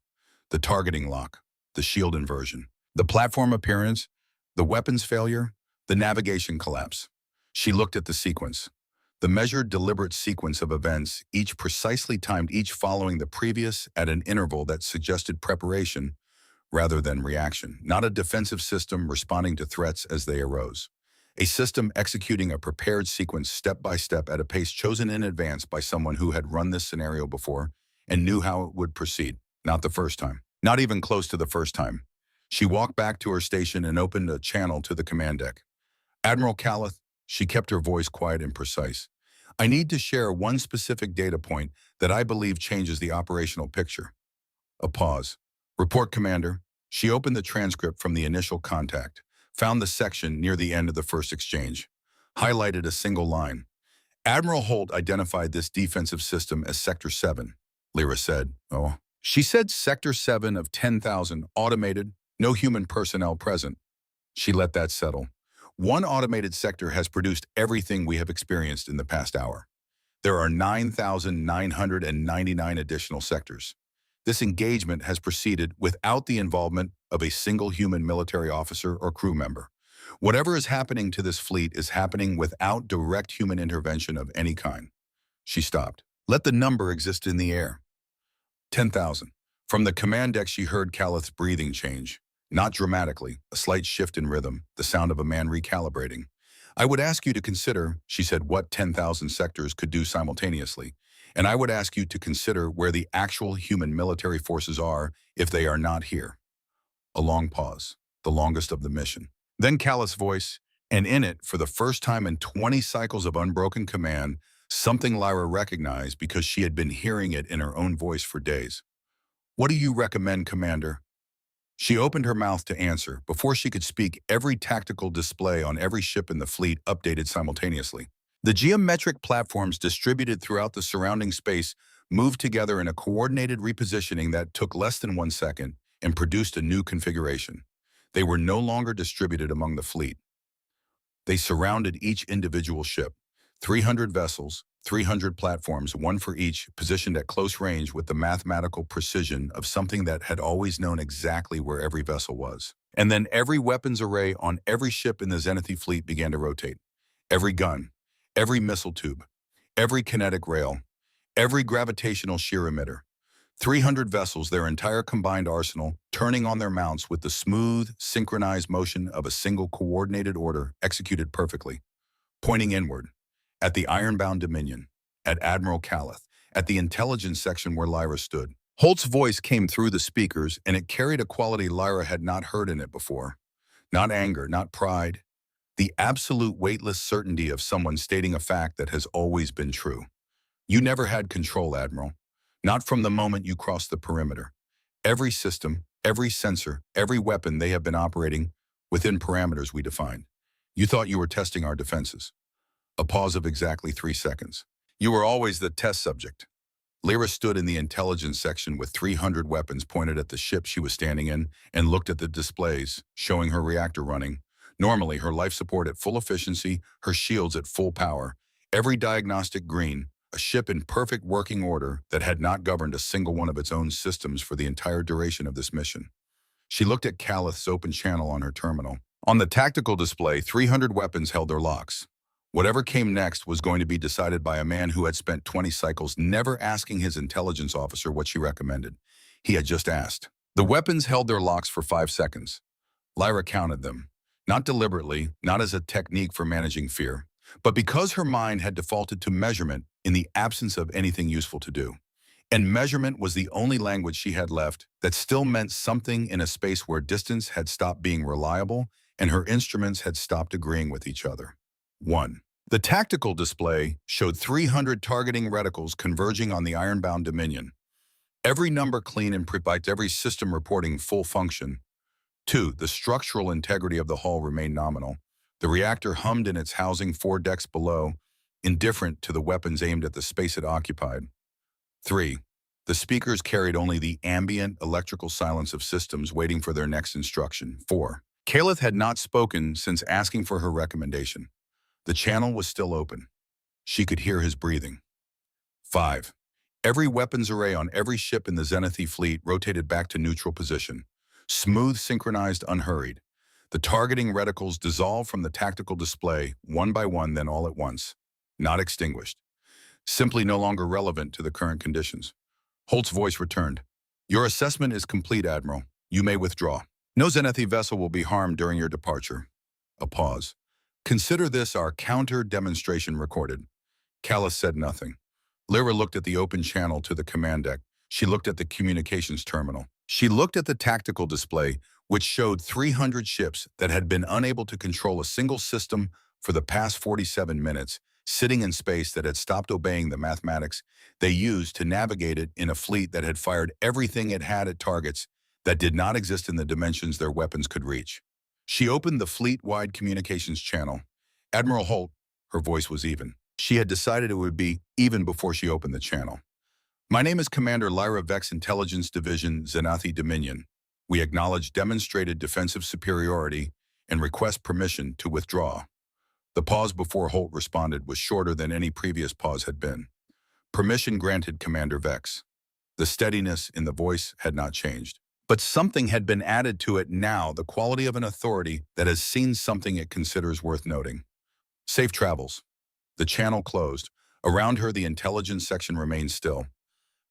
the targeting lock, the shield inversion, the platform appearance, the weapons failure, the navigation collapse. She looked at the sequence, the measured, deliberate sequence of events, each precisely timed, each following the previous at an interval that suggested preparation rather than reaction, not a defensive system responding to threats as they arose. A system executing a prepared sequence step by step at a pace chosen in advance by someone who had run this scenario before and knew how it would proceed. Not the first time. Not even close to the first time. She walked back to her station and opened a channel to the command deck. "Admiral Calith," she kept her voice quiet and precise. "I need to share one specific data point that I believe changes the operational picture." A pause. "Report, Commander." She opened the transcript from the initial contact, found the section near the end of the first exchange, highlighted a single line. "Admiral Holt identified this defensive system as Sector 7, Lyra said. "Oh." She said Sector 7 of 10,000, automated, no human personnel present. She let that settle. One automated sector has produced everything we have experienced in the past hour. There are 9,999 additional sectors. This engagement has proceeded without the involvement of a single human military officer or crew member. Whatever is happening to this fleet is happening without direct human intervention of any kind. She stopped. Let the number exist in the air. 10,000. From the command deck she heard Calith's breathing change. Not dramatically, a slight shift in rhythm, the sound of a man recalibrating. "I would ask you to consider," she said, "what 10,000 sectors could do simultaneously. And I would ask you to consider where the actual human military forces are if they are not here." A long pause, the longest of the mission. Then Calith's voice, and in it, for the first time in 20 cycles of unbroken command, something Lyra recognized because she had been hearing it in her own voice for days. "What do you recommend, Commander?" She opened her mouth to answer. Before she could speak, every tactical display on every ship in the fleet updated simultaneously. The geometric platforms distributed throughout the surrounding space moved together in a coordinated repositioning that took less than 1 second and produced a new configuration. They were no longer distributed among the fleet. They surrounded each individual ship. 300 vessels, 300 platforms, one for each, positioned at close range with the mathematical precision of something that had always known exactly where every vessel was. And then every weapons array on every ship in the Zenithite fleet began to rotate. Every gun, every missile tube, every kinetic rail, every gravitational shear emitter. 300 vessels, their entire combined arsenal, turning on their mounts with the smooth, synchronized motion of a single coordinated order executed perfectly, pointing inward. at the Ironbound Dominion, at Admiral Callith, at the intelligence section where Lyra stood. Holt's voice came through the speakers, and it carried a quality Lyra had not heard in it before. Not anger, not pride. The absolute weightless certainty of someone stating a fact that has always been true. You never had control, Admiral. Not from the moment you crossed the perimeter. Every system, every sensor, every weapon they have been operating within parameters we defined. You thought you were testing our defenses. A pause of exactly 3 seconds. You were always the test subject. Lyra stood in the intelligence section with 300 weapons pointed at the ship she was standing in and looked at the displays, showing her reactor running. Normally, her life support at full efficiency, her shields at full power, every diagnostic green, a ship in perfect working order that had not governed a single one of its own systems for the entire duration of this mission. She looked at Callith's open channel on her terminal. On the tactical display, 300 weapons held their locks. Whatever came next was going to be decided by a man who had spent 20 cycles never asking his intelligence officer what she recommended. He had just asked. The weapons held their locks for 5 seconds. Lyra counted them. Not deliberately, not as a technique for managing fear, but because her mind had defaulted to measurement in the absence of anything useful to do. And measurement was the only language she had left that still meant something in a space where distance had stopped being reliable and her instruments had stopped agreeing with each other. 1. The tactical display showed 300 targeting reticles converging on the Ironbound Dominion. Every number clean and precise, every system reporting full function. 2. The structural integrity of the hull remained nominal. The reactor hummed in its housing 4 decks below, indifferent to the weapons aimed at the space it occupied. 3. The speakers carried only the ambient electrical silence of systems waiting for their next instruction. 4. Callith had not spoken since asking for her recommendation. The channel was still open. She could hear his breathing. 5. Every weapons array on every ship in the Zenithite fleet rotated back to neutral position. Smooth, synchronized, unhurried. The targeting reticles dissolved from the tactical display, one by one, then all at once. Not extinguished. Simply no longer relevant to the current conditions. Holt's voice returned. Your assessment is complete, Admiral. You may withdraw. No Zenithite vessel will be harmed during your departure. A pause. Consider this our counter-demonstration recorded. Callith said nothing. Lyra looked at the open channel to the command deck. She looked at the communications terminal. She looked at the tactical display, which showed 300 ships that had been unable to control a single system for the past 47 minutes, sitting in space that had stopped obeying the mathematics they used to navigate it in a fleet that had fired everything it had at targets that did not exist in the dimensions their weapons could reach. She opened the fleet-wide communications channel. Admiral Holt, her voice was even. She had decided it would be even before she opened the channel. My name is Commander Lyra Vex Intelligence Division, Zenithite Dominion. We acknowledge demonstrated defensive superiority and request permission to withdraw. The pause before Holt responded was shorter than any previous pause had been. Permission granted, Commander Vex. The steadiness in the voice had not changed. But something had been added to it now, the quality of an authority that has seen something it considers worth noting. Safe travels. The channel closed. Around her, the intelligence section remained still.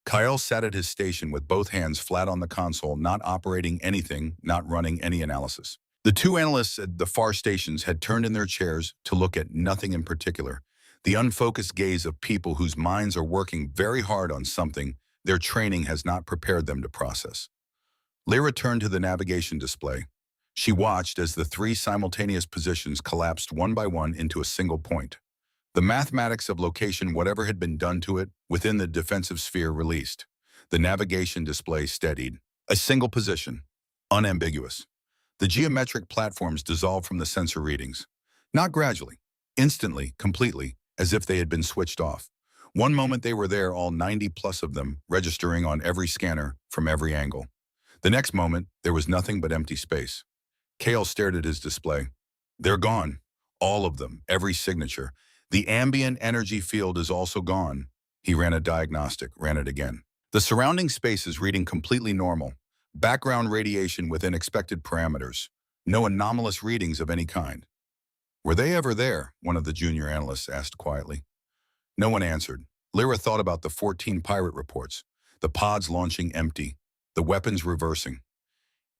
Kyle sat at his station with both hands flat on the console, not operating anything, not running any analysis. The 2 analysts at the far stations had turned in their chairs to look at nothing in particular, the unfocused gaze of people whose minds are working very hard on something their training has not prepared them to process. Lyra turned to the navigation display. She watched as the 3 simultaneous positions collapsed one by one into a single point. The mathematics of location, whatever had been done to it, within the defensive sphere released. The navigation display steadied. A single position. Unambiguous. The geometric platforms dissolved from the sensor readings. Not gradually. Instantly, completely, as if they had been switched off. One moment they were there, all 90 plus of them, registering on every scanner from every angle. The next moment, there was nothing but empty space. Kale stared at his display. They're gone. All of them, every signature. The ambient energy field is also gone. He ran a diagnostic, ran it again. The surrounding space is reading completely normal. Background radiation within expected parameters. No anomalous readings of any kind. Were they ever there? One of the junior analysts asked quietly. No one answered. Lyra thought about the 14 pirate reports. The pods launching empty. The weapons reversing.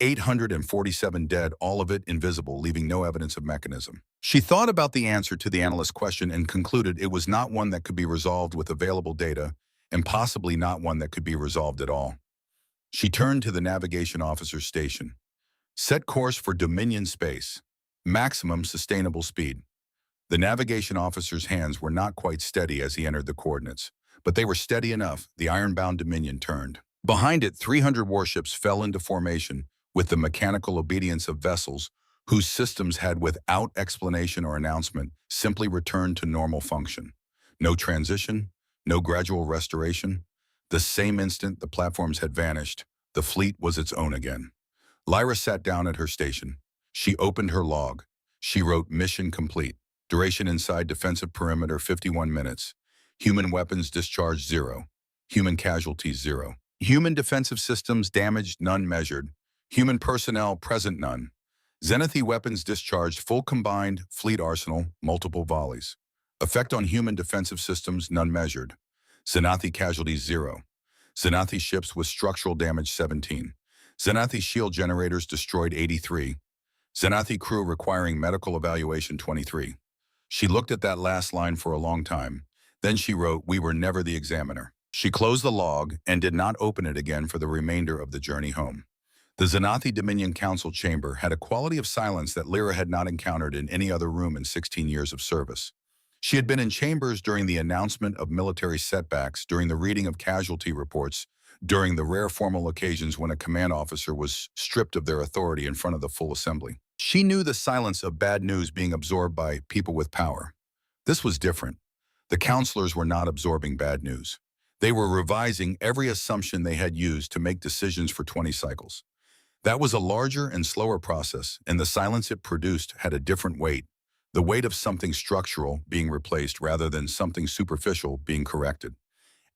847 dead, all of it invisible, leaving no evidence of mechanism. She thought about the answer to the analyst's question and concluded it was not one that could be resolved with available data, and possibly not one that could be resolved at all. She turned to the navigation officer's station. Set course for Dominion space. Maximum sustainable speed. The navigation officer's hands were not quite steady as he entered the coordinates, but they were steady enough. The iron-bound Dominion turned. Behind it, 300 warships fell into formation with the mechanical obedience of vessels whose systems had, without explanation or announcement, simply returned to normal function. No transition, no gradual restoration. The same instant the platforms had vanished, the fleet was its own again. Lyra sat down at her station. She opened her log. She wrote mission complete. Duration inside defensive perimeter 51 minutes. Human weapons discharged 0. Human casualties 0. Human defensive systems damaged none measured. Human personnel present none. Zenith weapons discharged full combined fleet arsenal multiple volleys. Effect on human defensive systems none measured. Zenith casualties 0. Zenith ships with structural damage 17. Zenith shield generators destroyed 83. Zenith crew requiring medical evaluation 23. She looked at that last line for a long time. Then she wrote, "We were never the examiner." She closed the log and did not open it again for the remainder of the journey home. The Zenith Dominion Council chamber had a quality of silence that Lyra had not encountered in any other room in 16 years of service. She had been in chambers during the announcement of military setbacks, during the reading of casualty reports, during the rare formal occasions when a command officer was stripped of their authority in front of the full assembly. She knew the silence of bad news being absorbed by people with power. This was different. The counselors were not absorbing bad news. They were revising every assumption they had used to make decisions for 20 cycles. That was a larger and slower process, and the silence it produced had a different weight. The weight of something structural being replaced rather than something superficial being corrected.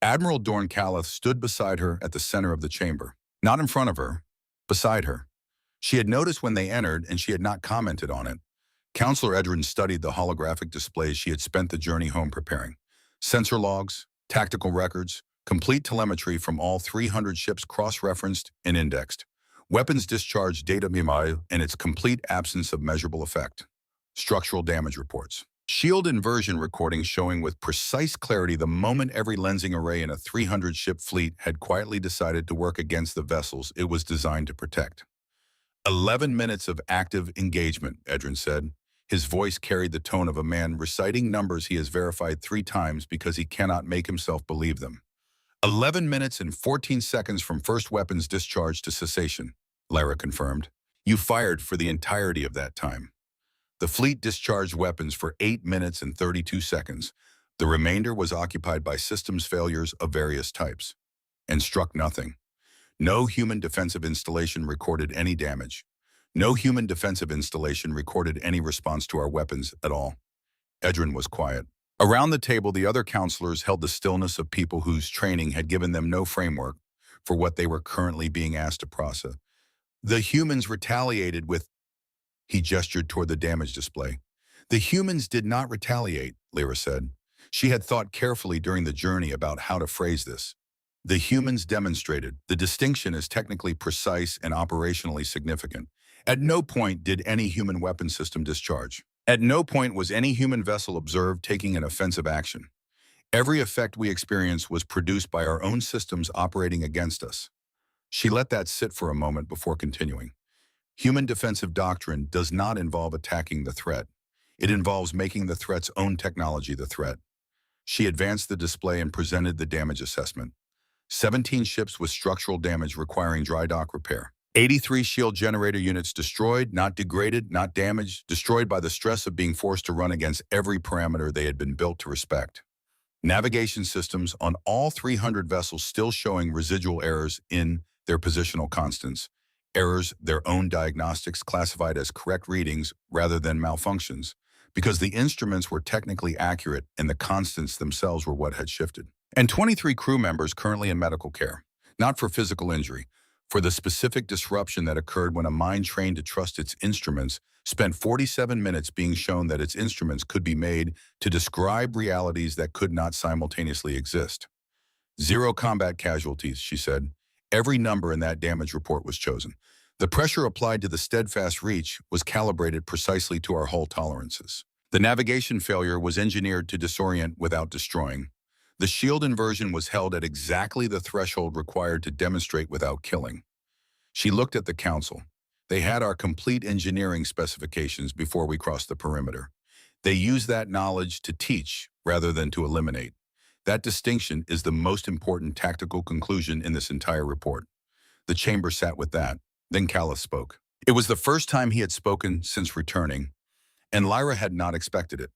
Admiral Dorn Callith stood beside her at the center of the chamber. Not in front of her, beside her. She had noticed when they entered, and she had not commented on it. Counselor Edrin studied the holographic displays she had spent the journey home preparing. Sensor logs, tactical records, complete telemetry from all 300 ships cross-referenced and indexed. Weapons discharge data memory and its complete absence of measurable effect. Structural damage reports. Shield inversion recordings showing with precise clarity the moment every lensing array in a 300-ship fleet had quietly decided to work against the vessels it was designed to protect. 11 minutes of active engagement, Edrin said. His voice carried the tone of a man reciting numbers he has verified 3 times because he cannot make himself believe them. 11 minutes and 14 seconds from first weapons discharge to cessation, Lyra confirmed. You fired for the entirety of that time. The fleet discharged weapons for 8 minutes and 32 seconds. The remainder was occupied by systems failures of various types, and struck nothing. No human defensive installation recorded any damage. No human defensive installation recorded any response to our weapons at all. Edrin was quiet. Around the table, the other counselors held the stillness of people whose training had given them no framework for what they were currently being asked to process. The humans retaliated with... He gestured toward the damage display. The humans did not retaliate, Lyra said. She had thought carefully during the journey about how to phrase this. The humans demonstrated. The distinction is technically precise and operationally significant. At no point did any human weapon system discharge. At no point was any human vessel observed taking an offensive action. Every effect we experienced was produced by our own systems operating against us. She let that sit for a moment before continuing. Human defensive doctrine does not involve attacking the threat. It involves making the threat's own technology the threat. She advanced the display and presented the damage assessment. 17 ships with structural damage requiring dry dock repair. 83 shield generator units destroyed, not degraded, not damaged, destroyed by the stress of being forced to run against every parameter they had been built to respect. Navigation systems on all 300 vessels still showing residual errors in their positional constants. Errors, their own diagnostics classified as correct readings rather than malfunctions, because the instruments were technically accurate and the constants themselves were what had shifted. And 23 crew members currently in medical care, not for physical injury, for the specific disruption that occurred when a mind trained to trust its instruments spent 47 minutes being shown that its instruments could be made to describe realities that could not simultaneously exist. 0 combat casualties, she said. Every number in that damage report was chosen. The pressure applied to the steadfast reach was calibrated precisely to our hull tolerances. The navigation failure was engineered to disorient without destroying. The shield inversion was held at exactly the threshold required to demonstrate without killing. She looked at the council. They had our complete engineering specifications before we crossed the perimeter. They used that knowledge to teach rather than to eliminate. That distinction is the most important tactical conclusion in this entire report. The chamber sat with that. Then Callus spoke. It was the first time he had spoken since returning, and Lyra had not expected it.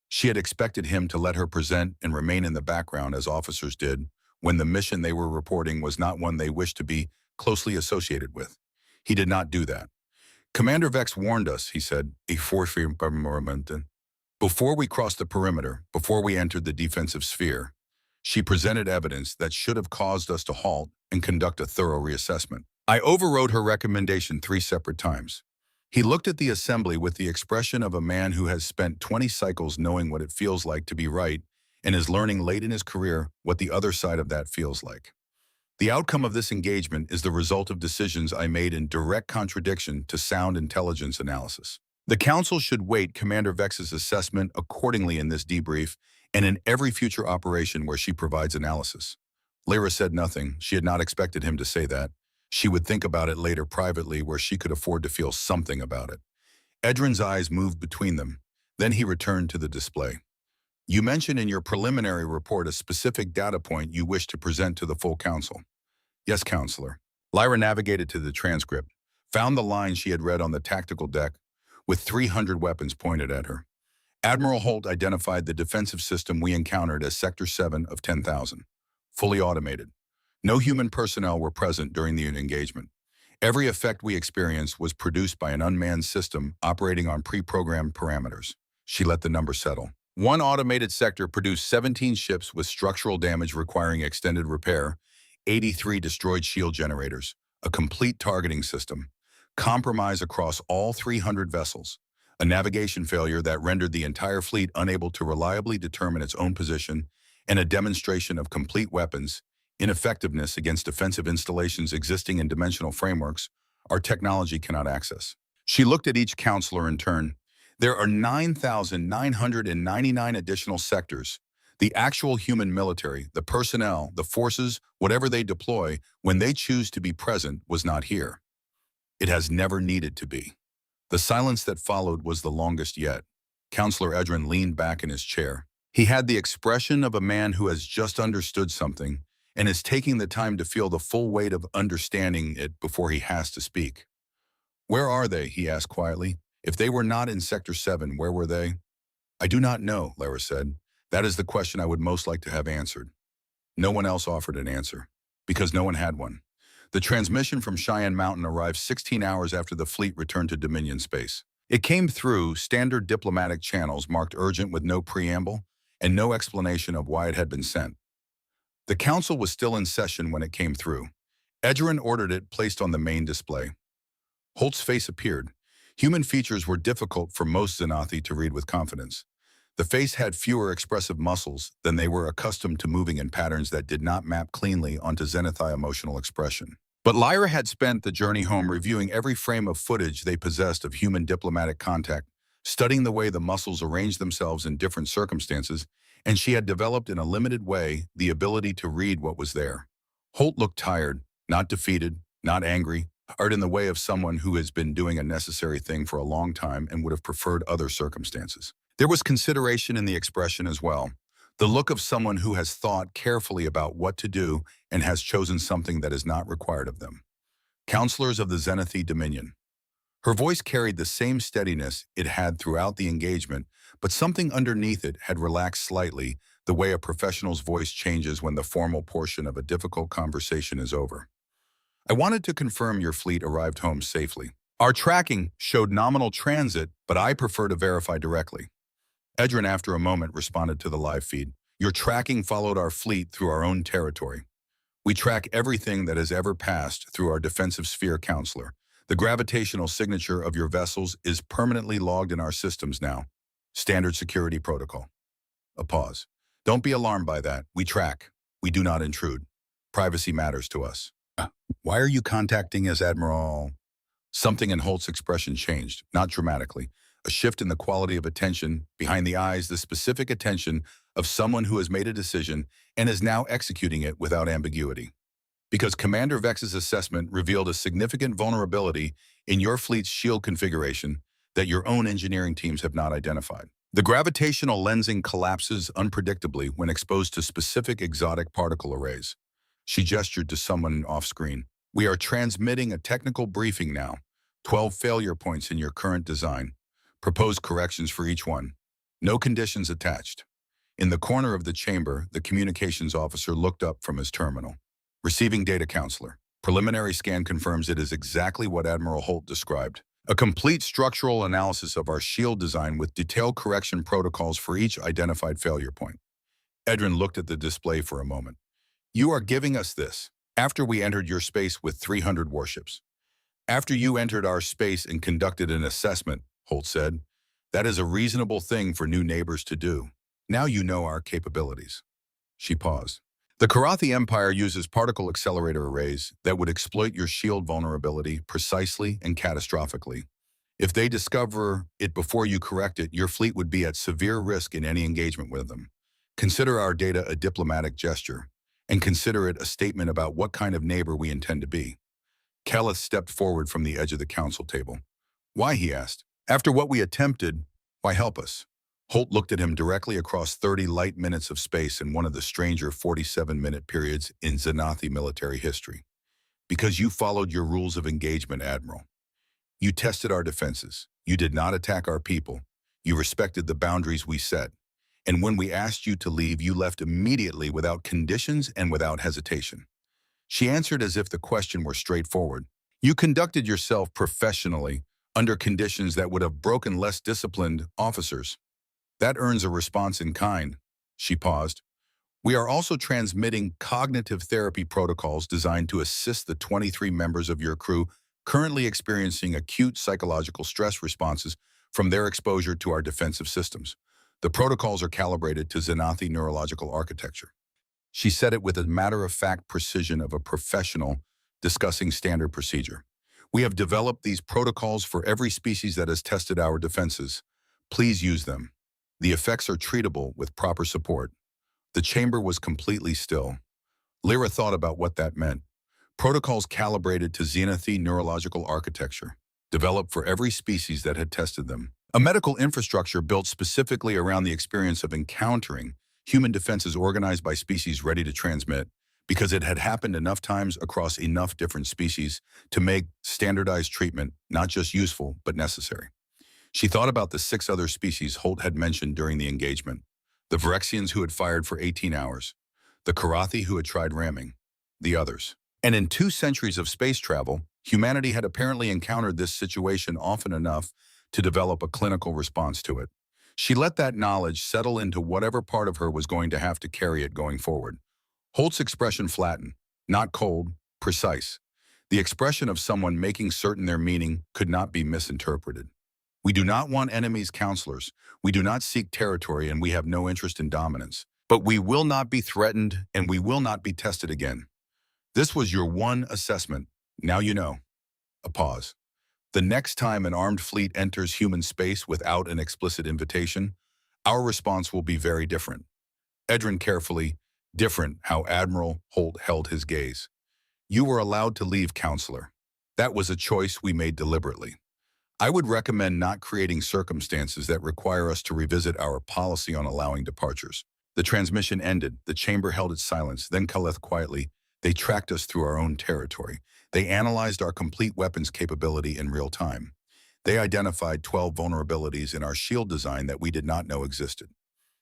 She had expected him to let her present and remain in the background as officers did when the mission they were reporting was not one they wished to be closely associated with. He did not do that. Commander Vex warned us, he said, before we crossed the perimeter, before we entered the defensive sphere. She presented evidence that should have caused us to halt and conduct a thorough reassessment. I overrode her recommendation 3 separate times. He looked at the assembly with the expression of a man who has spent 20 cycles knowing what it feels like to be right and is learning late in his career what the other side of that feels like. The outcome of this engagement is the result of decisions I made in direct contradiction to sound intelligence analysis. The Council should weight Commander Vex's assessment accordingly in this debrief and in every future operation where she provides analysis. Lyra said nothing. She had not expected him to say that. She would think about it later privately where she could afford to feel something about it. Edrin's eyes moved between them. Then he returned to the display. You mentioned in your preliminary report a specific data point you wish to present to the full council. Yes, Counselor. Lyra navigated to the transcript, found the line she had read on the tactical deck, with 300 weapons pointed at her. Admiral Holt identified the defensive system we encountered as Sector 7 of 10,000, fully automated. No human personnel were present during the engagement. Every effect we experienced was produced by an unmanned system operating on pre-programmed parameters. She let the number settle. One automated sector produced 17 ships with structural damage requiring extended repair, 83 destroyed shield generators, a complete targeting system, compromise across all 300 vessels, a navigation failure that rendered the entire fleet unable to reliably determine its own position, and a demonstration of complete weapons, ineffectiveness against defensive installations existing in dimensional frameworks our technology cannot access. She looked at each counselor in turn. There are 9,999 additional sectors. The actual human military, the personnel, the forces, whatever they deploy, when they choose to be present, was not here. It has never needed to be. The silence that followed was the longest yet. Counselor Edrin leaned back in his chair. He had the expression of a man who has just understood something and is taking the time to feel the full weight of understanding it before he has to speak. Where are they? He asked quietly. If they were not in Sector 7, where were they? I do not know, Lyra said. That is the question I would most like to have answered. No one else offered an answer, because no one had one. The transmission from Cheyenne Mountain arrived 16 hours after the fleet returned to Dominion space. It came through standard diplomatic channels marked urgent with no preamble and no explanation of why it had been sent. The council was still in session when it came through. Edrin ordered it placed on the main display. Holt's face appeared. Human features were difficult for most Xanathi to read with confidence. The face had fewer expressive muscles than they were accustomed to moving in patterns that did not map cleanly onto Xanathi emotional expression. But Lyra had spent the journey home reviewing every frame of footage they possessed of human diplomatic contact, studying the way the muscles arranged themselves in different circumstances, and she had developed in a limited way the ability to read what was there. Holt looked tired, not defeated, not angry, tired in the way of someone who has been doing a necessary thing for a long time and would have preferred other circumstances. There was consideration in the expression as well, the look of someone who has thought carefully about what to do and has chosen something that is not required of them. Counselors of the Xanathi Dominion. Her voice carried the same steadiness it had throughout the engagement, but something underneath it had relaxed slightly, the way a professional's voice changes when the formal portion of a difficult conversation is over. I wanted to confirm your fleet arrived home safely. Our tracking showed nominal transit, but I prefer to verify directly. Edrin, after a moment, responded to the live feed. Your tracking followed our fleet through our own territory. We track everything that has ever passed through our defensive sphere counselor. The gravitational signature of your vessels is permanently logged in our systems now. Standard security protocol. A pause. Don't be alarmed by that. We track. We do not intrude. Privacy matters to us. Why are you contacting us, Admiral? Something in Holt's expression changed, not dramatically. A shift in the quality of attention, behind the eyes, the specific attention of someone who has made a decision and is now executing it without ambiguity. Because Commander Vex's assessment revealed a significant vulnerability in your fleet's shield configuration that your own engineering teams have not identified. The gravitational lensing collapses unpredictably when exposed to specific exotic particle arrays. She gestured to someone off-screen. We are transmitting a technical briefing now. 12 failure points in your current design. Proposed corrections for each one. No conditions attached. In the corner of the chamber, the communications officer looked up from his terminal. Receiving data, counselor. Preliminary scan confirms it is exactly what Admiral Holt described. A complete structural analysis of our shield design with detailed correction protocols for each identified failure point. Edrin looked at the display for a moment. You are giving us this after we entered your space with 300 warships. After you entered our space and conducted an assessment, Holt said. That is a reasonable thing for new neighbors to do. Now you know our capabilities. She paused. The Karathi Empire uses particle accelerator arrays that would exploit your shield vulnerability precisely and catastrophically. If they discover it before you correct it, your fleet would be at severe risk in any engagement with them. Consider our data a diplomatic gesture, and consider it a statement about what kind of neighbor we intend to be. Kelleth stepped forward from the edge of the council table. Why, he asked. After what we attempted, why help us? Holt looked at him directly across 30 light minutes of space in one of the stranger 47-minute periods in Xanathi military history. Because you followed your rules of engagement, Admiral. You tested our defenses. You did not attack our people. You respected the boundaries we set. And when we asked you to leave, you left immediately without conditions and without hesitation. She answered as if the question were straightforward. You conducted yourself professionally under conditions that would have broken less disciplined officers. That earns a response in kind. She paused. We are also transmitting cognitive therapy protocols designed to assist the 23 members of your crew currently experiencing acute psychological stress responses from their exposure to our defensive systems. The protocols are calibrated to Xanathi neurological architecture. She said it with a matter-of-fact precision of a professional discussing standard procedure. We have developed these protocols for every species that has tested our defenses. Please use them. The effects are treatable with proper support. The chamber was completely still. Lyra thought about what that meant. Protocols calibrated to Xanathi neurological architecture, developed for every species that had tested them. A medical infrastructure built specifically around the experience of encountering human defenses organized by species ready to transmit, because it had happened enough times across enough different species to make standardized treatment not just useful, but necessary. She thought about the 6 other species Holt had mentioned during the engagement. The Virexians who had fired for 18 hours. The Karathi who had tried ramming. The others. And in 2 centuries of space travel, humanity had apparently encountered this situation often enough to develop a clinical response to it. She let that knowledge settle into whatever part of her was going to have to carry it going forward. Holt's expression flattened, not cold, precise. The expression of someone making certain their meaning could not be misinterpreted. We do not want enemies, counselors. We do not seek territory, and we have no interest in dominance. But we will not be threatened, and we will not be tested again. This was your one assessment. Now you know. A pause. The next time an armed fleet enters human space without an explicit invitation, our response will be very different. Edrin carefully, different how Admiral Holt held his gaze. You were allowed to leave, counselor. That was a choice we made deliberately. I would recommend not creating circumstances that require us to revisit our policy on allowing departures. The transmission ended. The chamber held its silence. Then Kelleth quietly, they tracked us through our own territory. They analyzed our complete weapons capability in real time. They identified 12 vulnerabilities in our shield design that we did not know existed.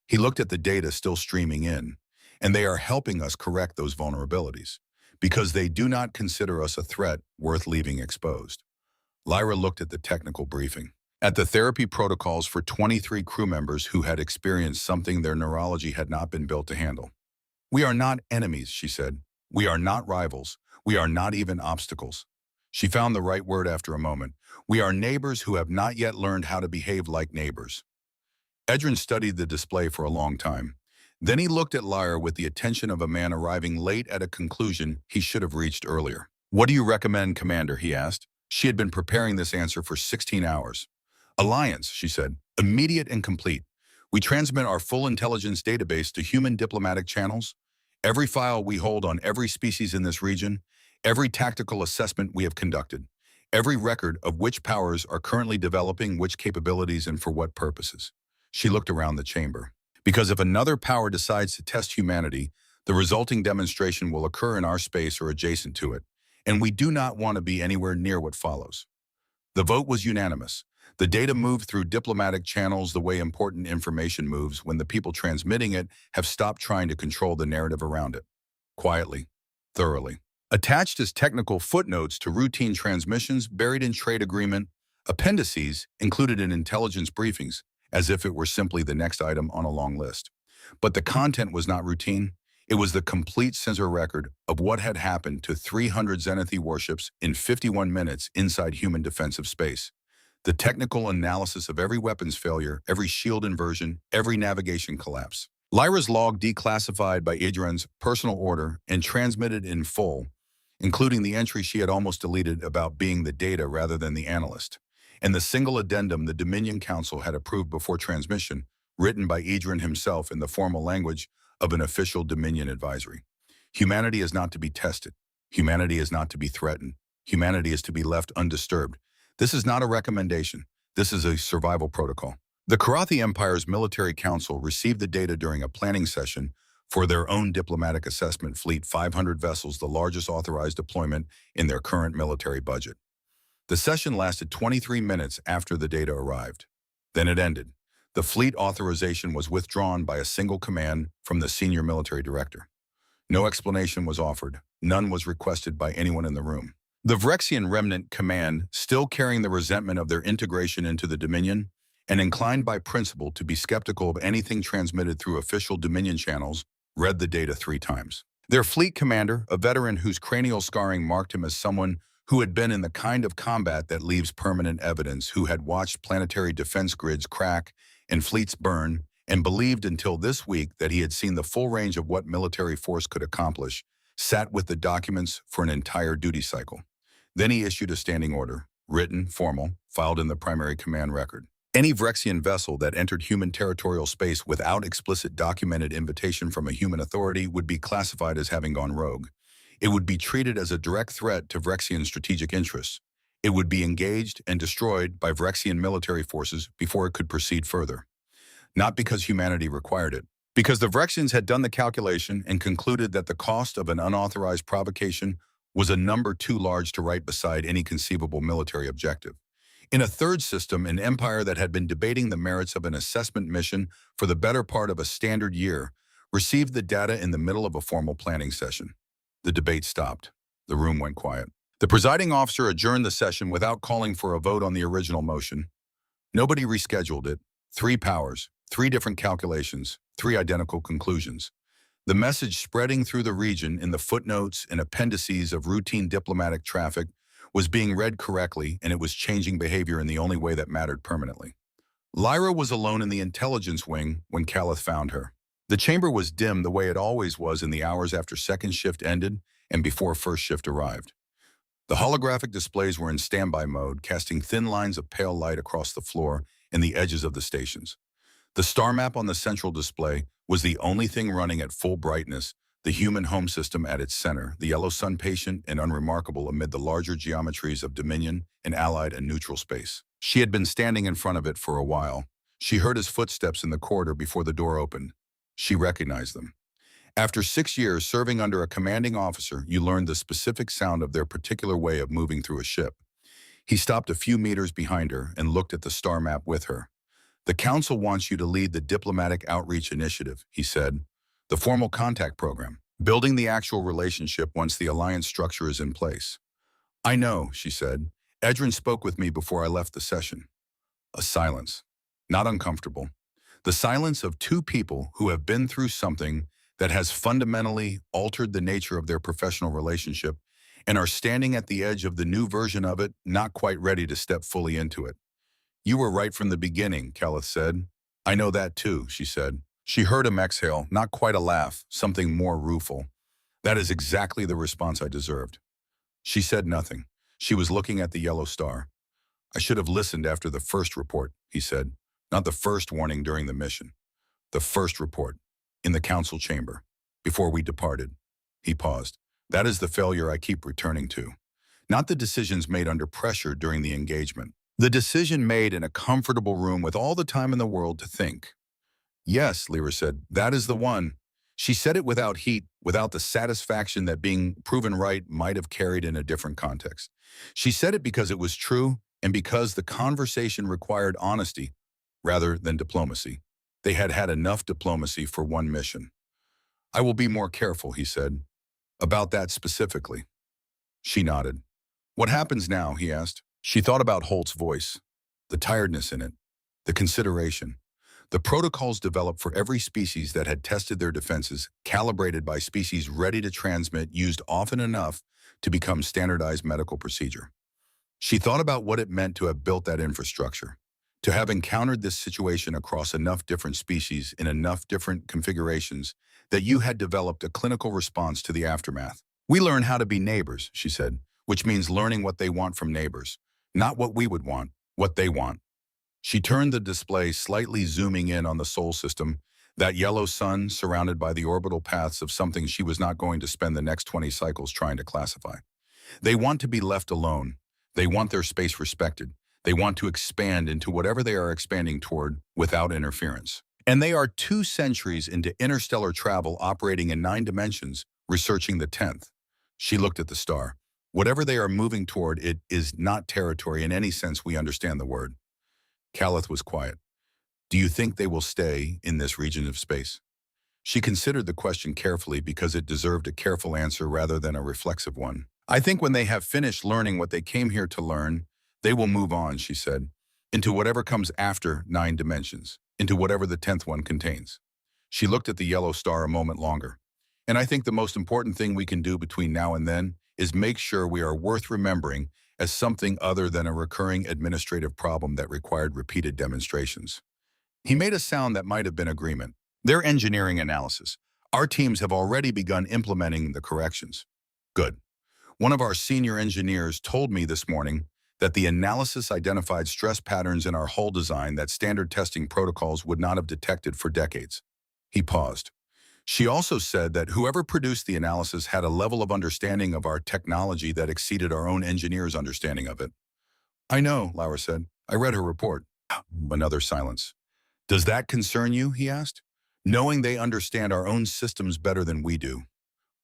He looked at the data still streaming in, and they are helping us correct those vulnerabilities because they do not consider us a threat worth leaving exposed. Lyra looked at the technical briefing, at the therapy protocols for 23 crew members who had experienced something their neurology had not been built to handle. We are not enemies, she said. We are not rivals. We are not even obstacles. She found the right word after a moment. We are neighbors who have not yet learned how to behave like neighbors. Edrin studied the display for a long time. Then he looked at Lyra with the attention of a man arriving late at a conclusion he should have reached earlier. What do you recommend, Commander? He asked. She had been preparing this answer for 16 hours. Alliance, she said, immediate and complete. We transmit our full intelligence database to human diplomatic channels. Every file we hold on every species in this region, every tactical assessment we have conducted, every record of which powers are currently developing which capabilities and for what purposes. She looked around the chamber. Because if another power decides to test humanity, the resulting demonstration will occur in our space or adjacent to it, and we do not want to be anywhere near what follows. The vote was unanimous. The data moved through diplomatic channels the way important information moves when the people transmitting it have stopped trying to control the narrative around it. Quietly, thoroughly. Attached as technical footnotes to routine transmissions buried in trade agreement, appendices included in intelligence briefings, as if it were simply the next item on a long list. But the content was not routine. It was the complete sensor record of what had happened to 300 Zenith warships in 51 minutes inside human defensive space. The technical analysis of every weapons failure, every shield inversion, every navigation collapse. Lyra's log declassified by Idren's personal order and transmitted in full, including the entry she had almost deleted about being the data rather than the analyst, and the single addendum the Dominion Council had approved before transmission, written by Idren himself in the formal language of an official Dominion advisory. Humanity is not to be tested. Humanity is not to be threatened. Humanity is to be left undisturbed. This is not a recommendation. This is a survival protocol. The Karathi Empire's military council received the data during a planning session for their own diplomatic assessment fleet, 500 vessels, the largest authorized deployment in their current military budget. The session lasted 23 minutes after the data arrived. Then it ended. The fleet authorization was withdrawn by a single command from the senior military director. No explanation was offered. None was requested by anyone in the room. The Vrexian Remnant Command, still carrying the resentment of their integration into the Dominion, and inclined by principle to be skeptical of anything transmitted through official Dominion channels, read the data 3 times. Their fleet commander, a veteran whose cranial scarring marked him as someone who had been in the kind of combat that leaves permanent evidence, who had watched planetary defense grids crack and fleets burn, and believed until this week that he had seen the full range of what military force could accomplish, sat with the documents for an entire duty cycle. Then he issued a standing order, written, formal, filed in the primary command record. Any Vrexian vessel that entered human territorial space without explicit documented invitation from a human authority would be classified as having gone rogue. It would be treated as a direct threat to Vrexian strategic interests. It would be engaged and destroyed by Vrexian military forces before it could proceed further. Not because humanity required it, because the Vrexians had done the calculation and concluded that the cost of an unauthorized provocation was a number too large to write beside any conceivable military objective. In a third system, an empire that had been debating the merits of an assessment mission for the better part of a standard year received the data in the middle of a formal planning session. The debate stopped. The room went quiet. The presiding officer adjourned the session without calling for a vote on the original motion. Nobody rescheduled it. 3 powers, 3 different calculations, 3 identical conclusions. The message spreading through the region in the footnotes and appendices of routine diplomatic traffic was being read correctly, and it was changing behavior in the only way that mattered permanently. Lyra was alone in the intelligence wing when Calith found her. The chamber was dim the way it always was in the hours after second shift ended and before first shift arrived. The holographic displays were in standby mode, casting thin lines of pale light across the floor and the edges of the stations. The star map on the central display was the only thing running at full brightness, the human home system at its center, the yellow sun patient and unremarkable amid the larger geometries of Dominion and Allied and neutral space. She had been standing in front of it for a while. She heard his footsteps in the corridor before the door opened. She recognized them. After 6 years serving under a commanding officer, you learned the specific sound of their particular way of moving through a ship. He stopped a few meters behind her and looked at the star map with her. "The Council wants you to lead the Diplomatic Outreach Initiative," he said. "The formal contact program, building the actual relationship once the alliance structure is in place." "I know," she said. "Edrin spoke with me before I left the session." A silence. Not uncomfortable. The silence of 2 people who have been through something that has fundamentally altered the nature of their professional relationship and are standing at the edge of the new version of it, not quite ready to step fully into it. "You were right from the beginning," Calith said. "I know that too," she said. She heard him exhale, not quite a laugh, something more rueful. "That is exactly the response I deserved." She said nothing. She was looking at the yellow star. I should have listened after the first report, he said. Not the first warning during the mission. The first report, in the council chamber, before we departed. He paused. That is the failure I keep returning to. Not the decisions made under pressure during the engagement. The decision made in a comfortable room with all the time in the world to think. Yes, Lyra said, that is the one. She said it without heat, without the satisfaction that being proven right might have carried in a different context. She said it because it was true and because the conversation required honesty rather than diplomacy. They had had enough diplomacy for one mission. I will be more careful, he said. About that specifically. She nodded. What happens now, he asked. She thought about Holt's voice, the tiredness in it, the consideration. The protocols developed for every species that had tested their defenses, calibrated by species ready to transmit, used often enough to become standardized medical procedure. She thought about what it meant to have built that infrastructure, to have encountered this situation across enough different species in enough different configurations that you had developed a clinical response to the aftermath. We learn how to be neighbors, she said, which means learning what they want from neighbors, not what we would want, what they want. She turned the display, slightly zooming in on the Sol system, that yellow sun surrounded by the orbital paths of something she was not going to spend the next 20 cycles trying to classify. They want to be left alone. They want their space respected. They want to expand into whatever they are expanding toward without interference. And they are 2 centuries into interstellar travel, operating in 9 dimensions, researching the 10th. She looked at the star. Whatever they are moving toward, it is not territory in any sense we understand the word. Calith was quiet. Do you think they will stay in this region of space? She considered the question carefully because it deserved a careful answer rather than a reflexive one. I think when they have finished learning what they came here to learn, they will move on, she said, into whatever comes after 9 dimensions, into whatever the 10th one contains. She looked at the yellow star a moment longer. And I think the most important thing we can do between now and then is make sure we are worth remembering as something other than a recurring administrative problem that required repeated demonstrations. He made a sound that might have been agreement. Their engineering analysis. Our teams have already begun implementing the corrections. Good. One of our senior engineers told me this morning that the analysis identified stress patterns in our hull design that standard testing protocols would not have detected for decades. He paused. She also said that whoever produced the analysis had a level of understanding of our technology that exceeded our own engineers' understanding of it. I know, Lyra said. I read her report. Another silence. Does that concern you, he asked, knowing they understand our own systems better than we do?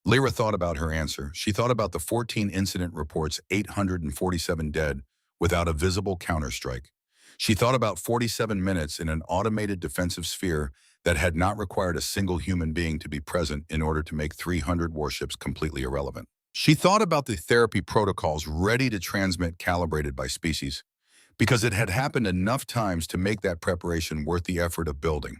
Lyra thought about her answer. She thought about the 14 incident reports, 847 dead, without a visible counterstrike. She thought about 47 minutes in an automated defensive sphere that had not required a single human being to be present in order to make 300 warships completely irrelevant. She thought about the therapy protocols ready to transmit calibrated by species, because it had happened enough times to make that preparation worth the effort of building.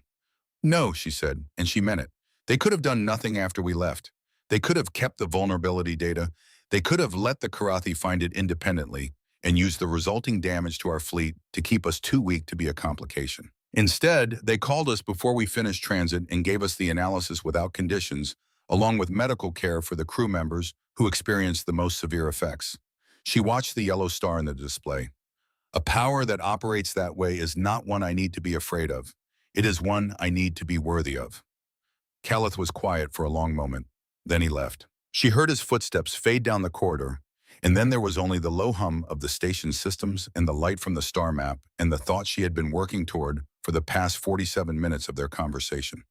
No, she said, and she meant it. They could have done nothing after we left. They could have kept the vulnerability data. They could have let the Karathi find it independently and used the resulting damage to our fleet to keep us too weak to be a complication. Instead, they called us before we finished transit and gave us the analysis without conditions, along with medical care for the crew members who experienced the most severe effects. She watched the yellow star in the display. A power that operates that way is not one I need to be afraid of. It is one I need to be worthy of. Calith was quiet for a long moment. Then he left. She heard his footsteps fade down the corridor, and then there was only the low hum of the station systems and the light from the star map and the thought she had been working toward for the past 47 minutes of their conversation.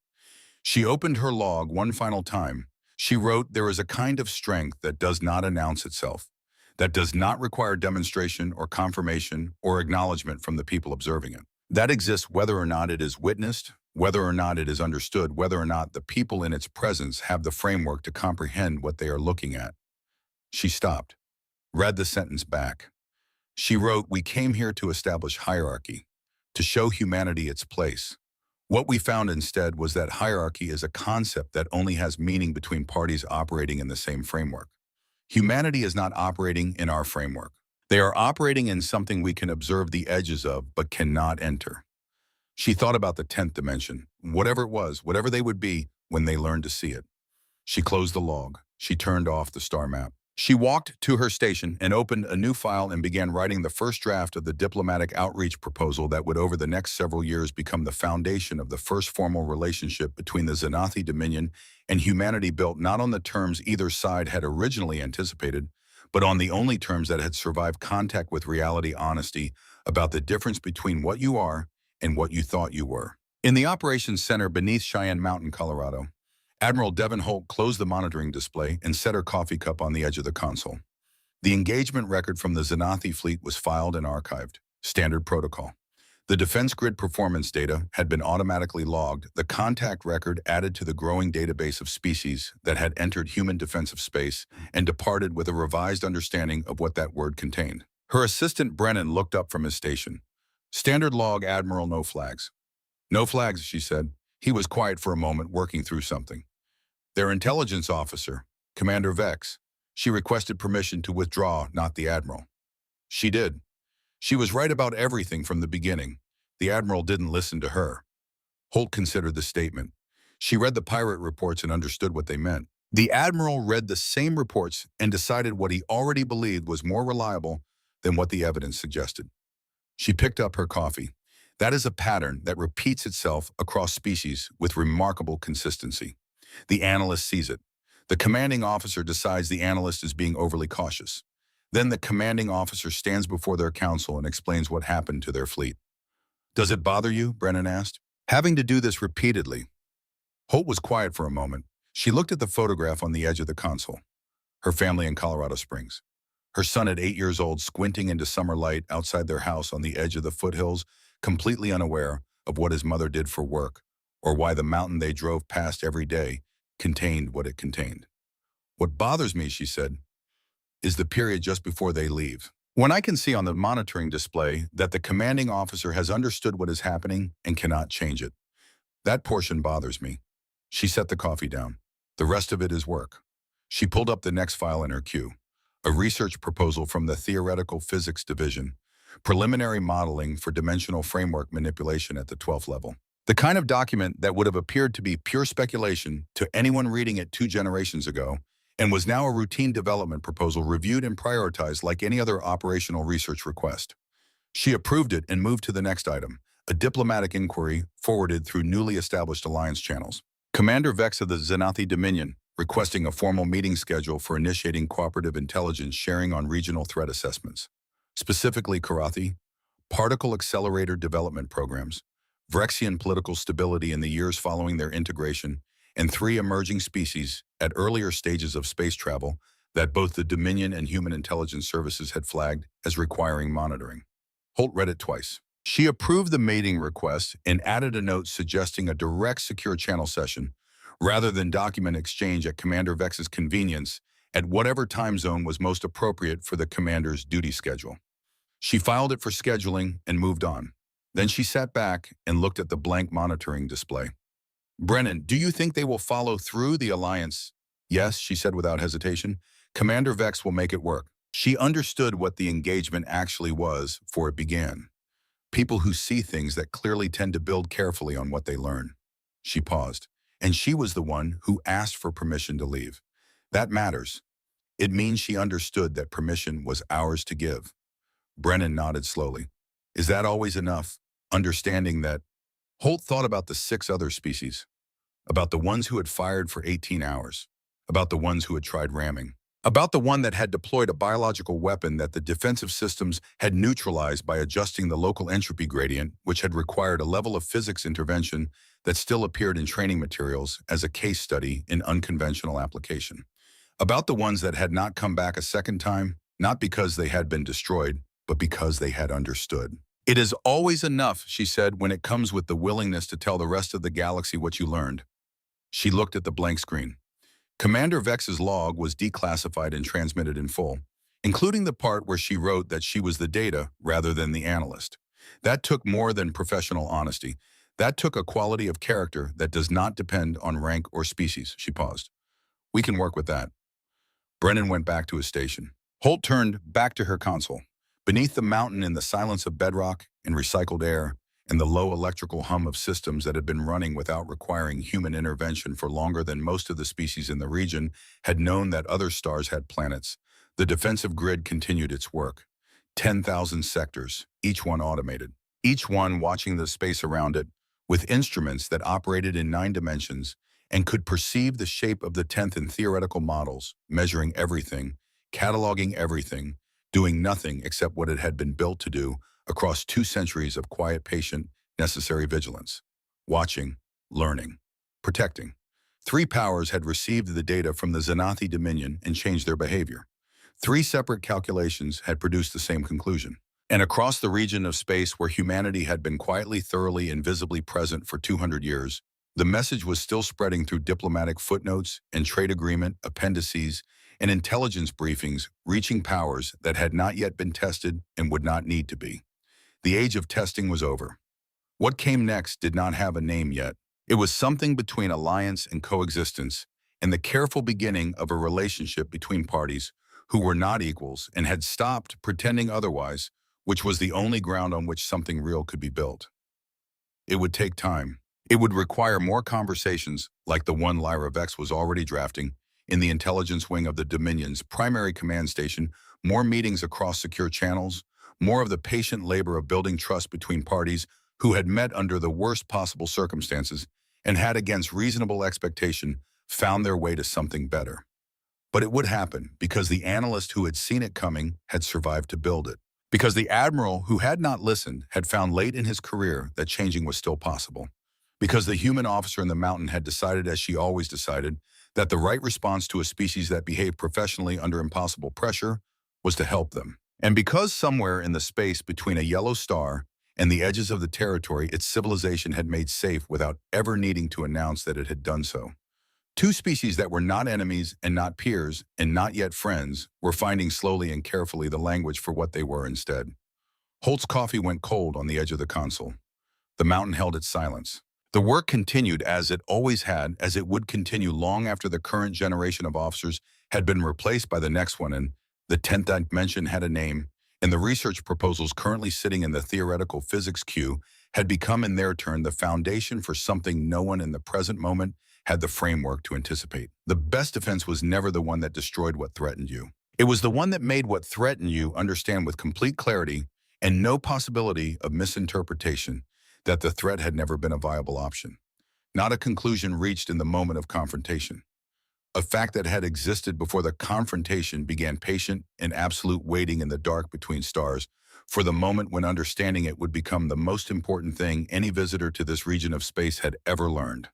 She opened her log one final time. She wrote, "There is a kind of strength that does not announce itself, that does not require demonstration or confirmation or acknowledgement from the people observing it. That exists whether or not it is witnessed, whether or not it is understood, whether or not the people in its presence have the framework to comprehend what they are looking at." She stopped, read the sentence back. She wrote, "We came here to establish hierarchy, to show humanity its place. What we found instead was that hierarchy is a concept that only has meaning between parties operating in the same framework. Humanity is not operating in our framework. They are operating in something we can observe the edges of but cannot enter." She thought about the 10th dimension, whatever it was, whatever they would be when they learned to see it. She closed the log. She turned off the star map. She walked to her station and opened a new file and began writing the first draft of the diplomatic outreach proposal that would over the next several years become the foundation of the first formal relationship between the Xanathi Dominion and humanity, built not on the terms either side had originally anticipated, but on the only terms that had survived contact with reality: honesty about the difference between what you are and what you thought you were. In the operations center beneath Cheyenne Mountain, Colorado, Admiral Devon Holt closed the monitoring display and set her coffee cup on the edge of the console. The engagement record from the Xanathi fleet was filed and archived. Standard protocol. The defense grid performance data had been automatically logged, the contact record added to the growing database of species that had entered human defensive space and departed with a revised understanding of what that word contained. Her assistant Brennan looked up from his station. Standard log, Admiral, no flags. No flags, she said. He was quiet for a moment, working through something. Their intelligence officer, Commander Vex. She requested permission to withdraw, not the Admiral. She did. She was right about everything from the beginning. The Admiral didn't listen to her. Holt considered the statement. She read the pirate reports and understood what they meant. The Admiral read the same reports and decided what he already believed was more reliable than what the evidence suggested. She picked up her coffee. That is a pattern that repeats itself across species with remarkable consistency. The analyst sees it. The commanding officer decides the analyst is being overly cautious. Then the commanding officer stands before their council and explains what happened to their fleet. Does it bother you? Brennan asked. Having to do this repeatedly. Holt was quiet for a moment. She looked at the photograph on the edge of the console. Her family in Colorado Springs. Her son at 8 years old, squinting into summer light outside their house on the edge of the foothills, completely unaware of what his mother did for work, or why the mountain they drove past every day contained what it contained. What bothers me, she said, is the period just before they leave. When I can see on the monitoring display that the commanding officer has understood what is happening and cannot change it. That portion bothers me. She set the coffee down. The rest of it is work. She pulled up the next file in her queue. A research proposal from the Theoretical Physics Division. Preliminary modeling for dimensional framework manipulation at the 12th level. The kind of document that would have appeared to be pure speculation to anyone reading it 2 generations ago, and was now a routine development proposal reviewed and prioritized like any other operational research request. She approved it and moved to the next item, a diplomatic inquiry forwarded through newly established alliance channels. Commander Vex of the Xanathi Dominion, requesting a formal meeting schedule for initiating cooperative intelligence sharing on regional threat assessments. Specifically Karathi, particle accelerator development programs, Vrexian political stability in the years following their integration, and 3 emerging species at earlier stages of space travel that both the Dominion and Human Intelligence Services had flagged as requiring monitoring. Holt read it twice. She approved the meeting request and added a note suggesting a direct secure channel session, rather than document exchange at Commander Vex's convenience at whatever time zone was most appropriate for the commander's duty schedule. She filed it for scheduling and moved on. Then she sat back and looked at the blank monitoring display. Brennan, do you think they will follow through the alliance? Yes, she said without hesitation. Commander Vex will make it work. She understood what the engagement actually was, for it began. People who see things that clearly tend to build carefully on what they learn. She paused, and she was the one who asked for permission to leave. That matters. It means she understood that permission was ours to give. Brennan nodded slowly. Is that always enough? Understanding that Holt thought about the 6 other species, about the ones who had fired for 18 hours, about the ones who had tried ramming, about the one that had deployed a biological weapon that the defensive systems had neutralized by adjusting the local entropy gradient, which had required a level of physics intervention that still appeared in training materials as a case study in unconventional application, about the ones that had not come back a second time, not because they had been destroyed, but because they had understood. It is always enough, she said, when it comes with the willingness to tell the rest of the galaxy what you learned. She looked at the blank screen. Commander Vex's log was declassified and transmitted in full, including the part where she wrote that she was the data rather than the analyst. That took more than professional honesty. That took a quality of character that does not depend on rank or species. She paused. We can work with that. Brennan went back to his station. Holt turned back to her console. Beneath the mountain, in the silence of bedrock and recycled air, and the low electrical hum of systems that had been running without requiring human intervention for longer than most of the species in the region had known that other stars had planets, The defensive grid continued its work. 10,000 sectors, each one automated, each one watching the space around it, with instruments that operated in 9 dimensions and could perceive the shape of the 10th in theoretical models, measuring everything, cataloging everything, doing nothing except what it had been built to do across 2 centuries of quiet, patient, necessary vigilance. Watching, learning, protecting. 3 powers had received the data from the Xanathi Dominion and changed their behavior. 3 separate calculations had produced the same conclusion. And across the region of space where humanity had been quietly, thoroughly, and visibly present for 200 years, the message was still spreading through diplomatic footnotes and trade agreement appendices and intelligence briefings, reaching powers that had not yet been tested and would not need to be. The age of testing was over. What came next did not have a name yet. It was something between alliance and coexistence, and the careful beginning of a relationship between parties who were not equals and had stopped pretending otherwise, which was the only ground on which something real could be built. It would take time. It would require more conversations like the one Lyra Vex was already drafting in the intelligence wing of the Dominion's primary command station, more meetings across secure channels, more of the patient labor of building trust between parties who had met under the worst possible circumstances and had, against reasonable expectation, found their way to something better. But it would happen because the analyst who had seen it coming had survived to build it. Because the admiral who had not listened had found late in his career that changing was still possible. Because the human officer in the mountain had decided, as she always decided, that the right response to a species that behaved professionally under impossible pressure was to help them. And because somewhere in the space between a yellow star and the edges of the territory its civilization had made safe without ever needing to announce that it had done so, 2 species that were not enemies and not peers and not yet friends were finding slowly and carefully the language for what they were instead. Holt's coffee went cold on the edge of the console. The mountain held its silence. The work continued as it always had, as it would continue long after the current generation of officers had been replaced by the next one, and the 10th dimension had a name, and the research proposals currently sitting in the theoretical physics queue had become in their turn the foundation for something no one in the present moment had the framework to anticipate. The best defense was never the one that destroyed what threatened you. It was the one that made what threatened you understand with complete clarity and no possibility of misinterpretation that the threat had never been a viable option. Not a conclusion reached in the moment of confrontation. A fact that had existed before the confrontation began patient and absolute waiting in the dark between stars for the moment when understanding it would become the most important thing any visitor to this region of space had ever learned.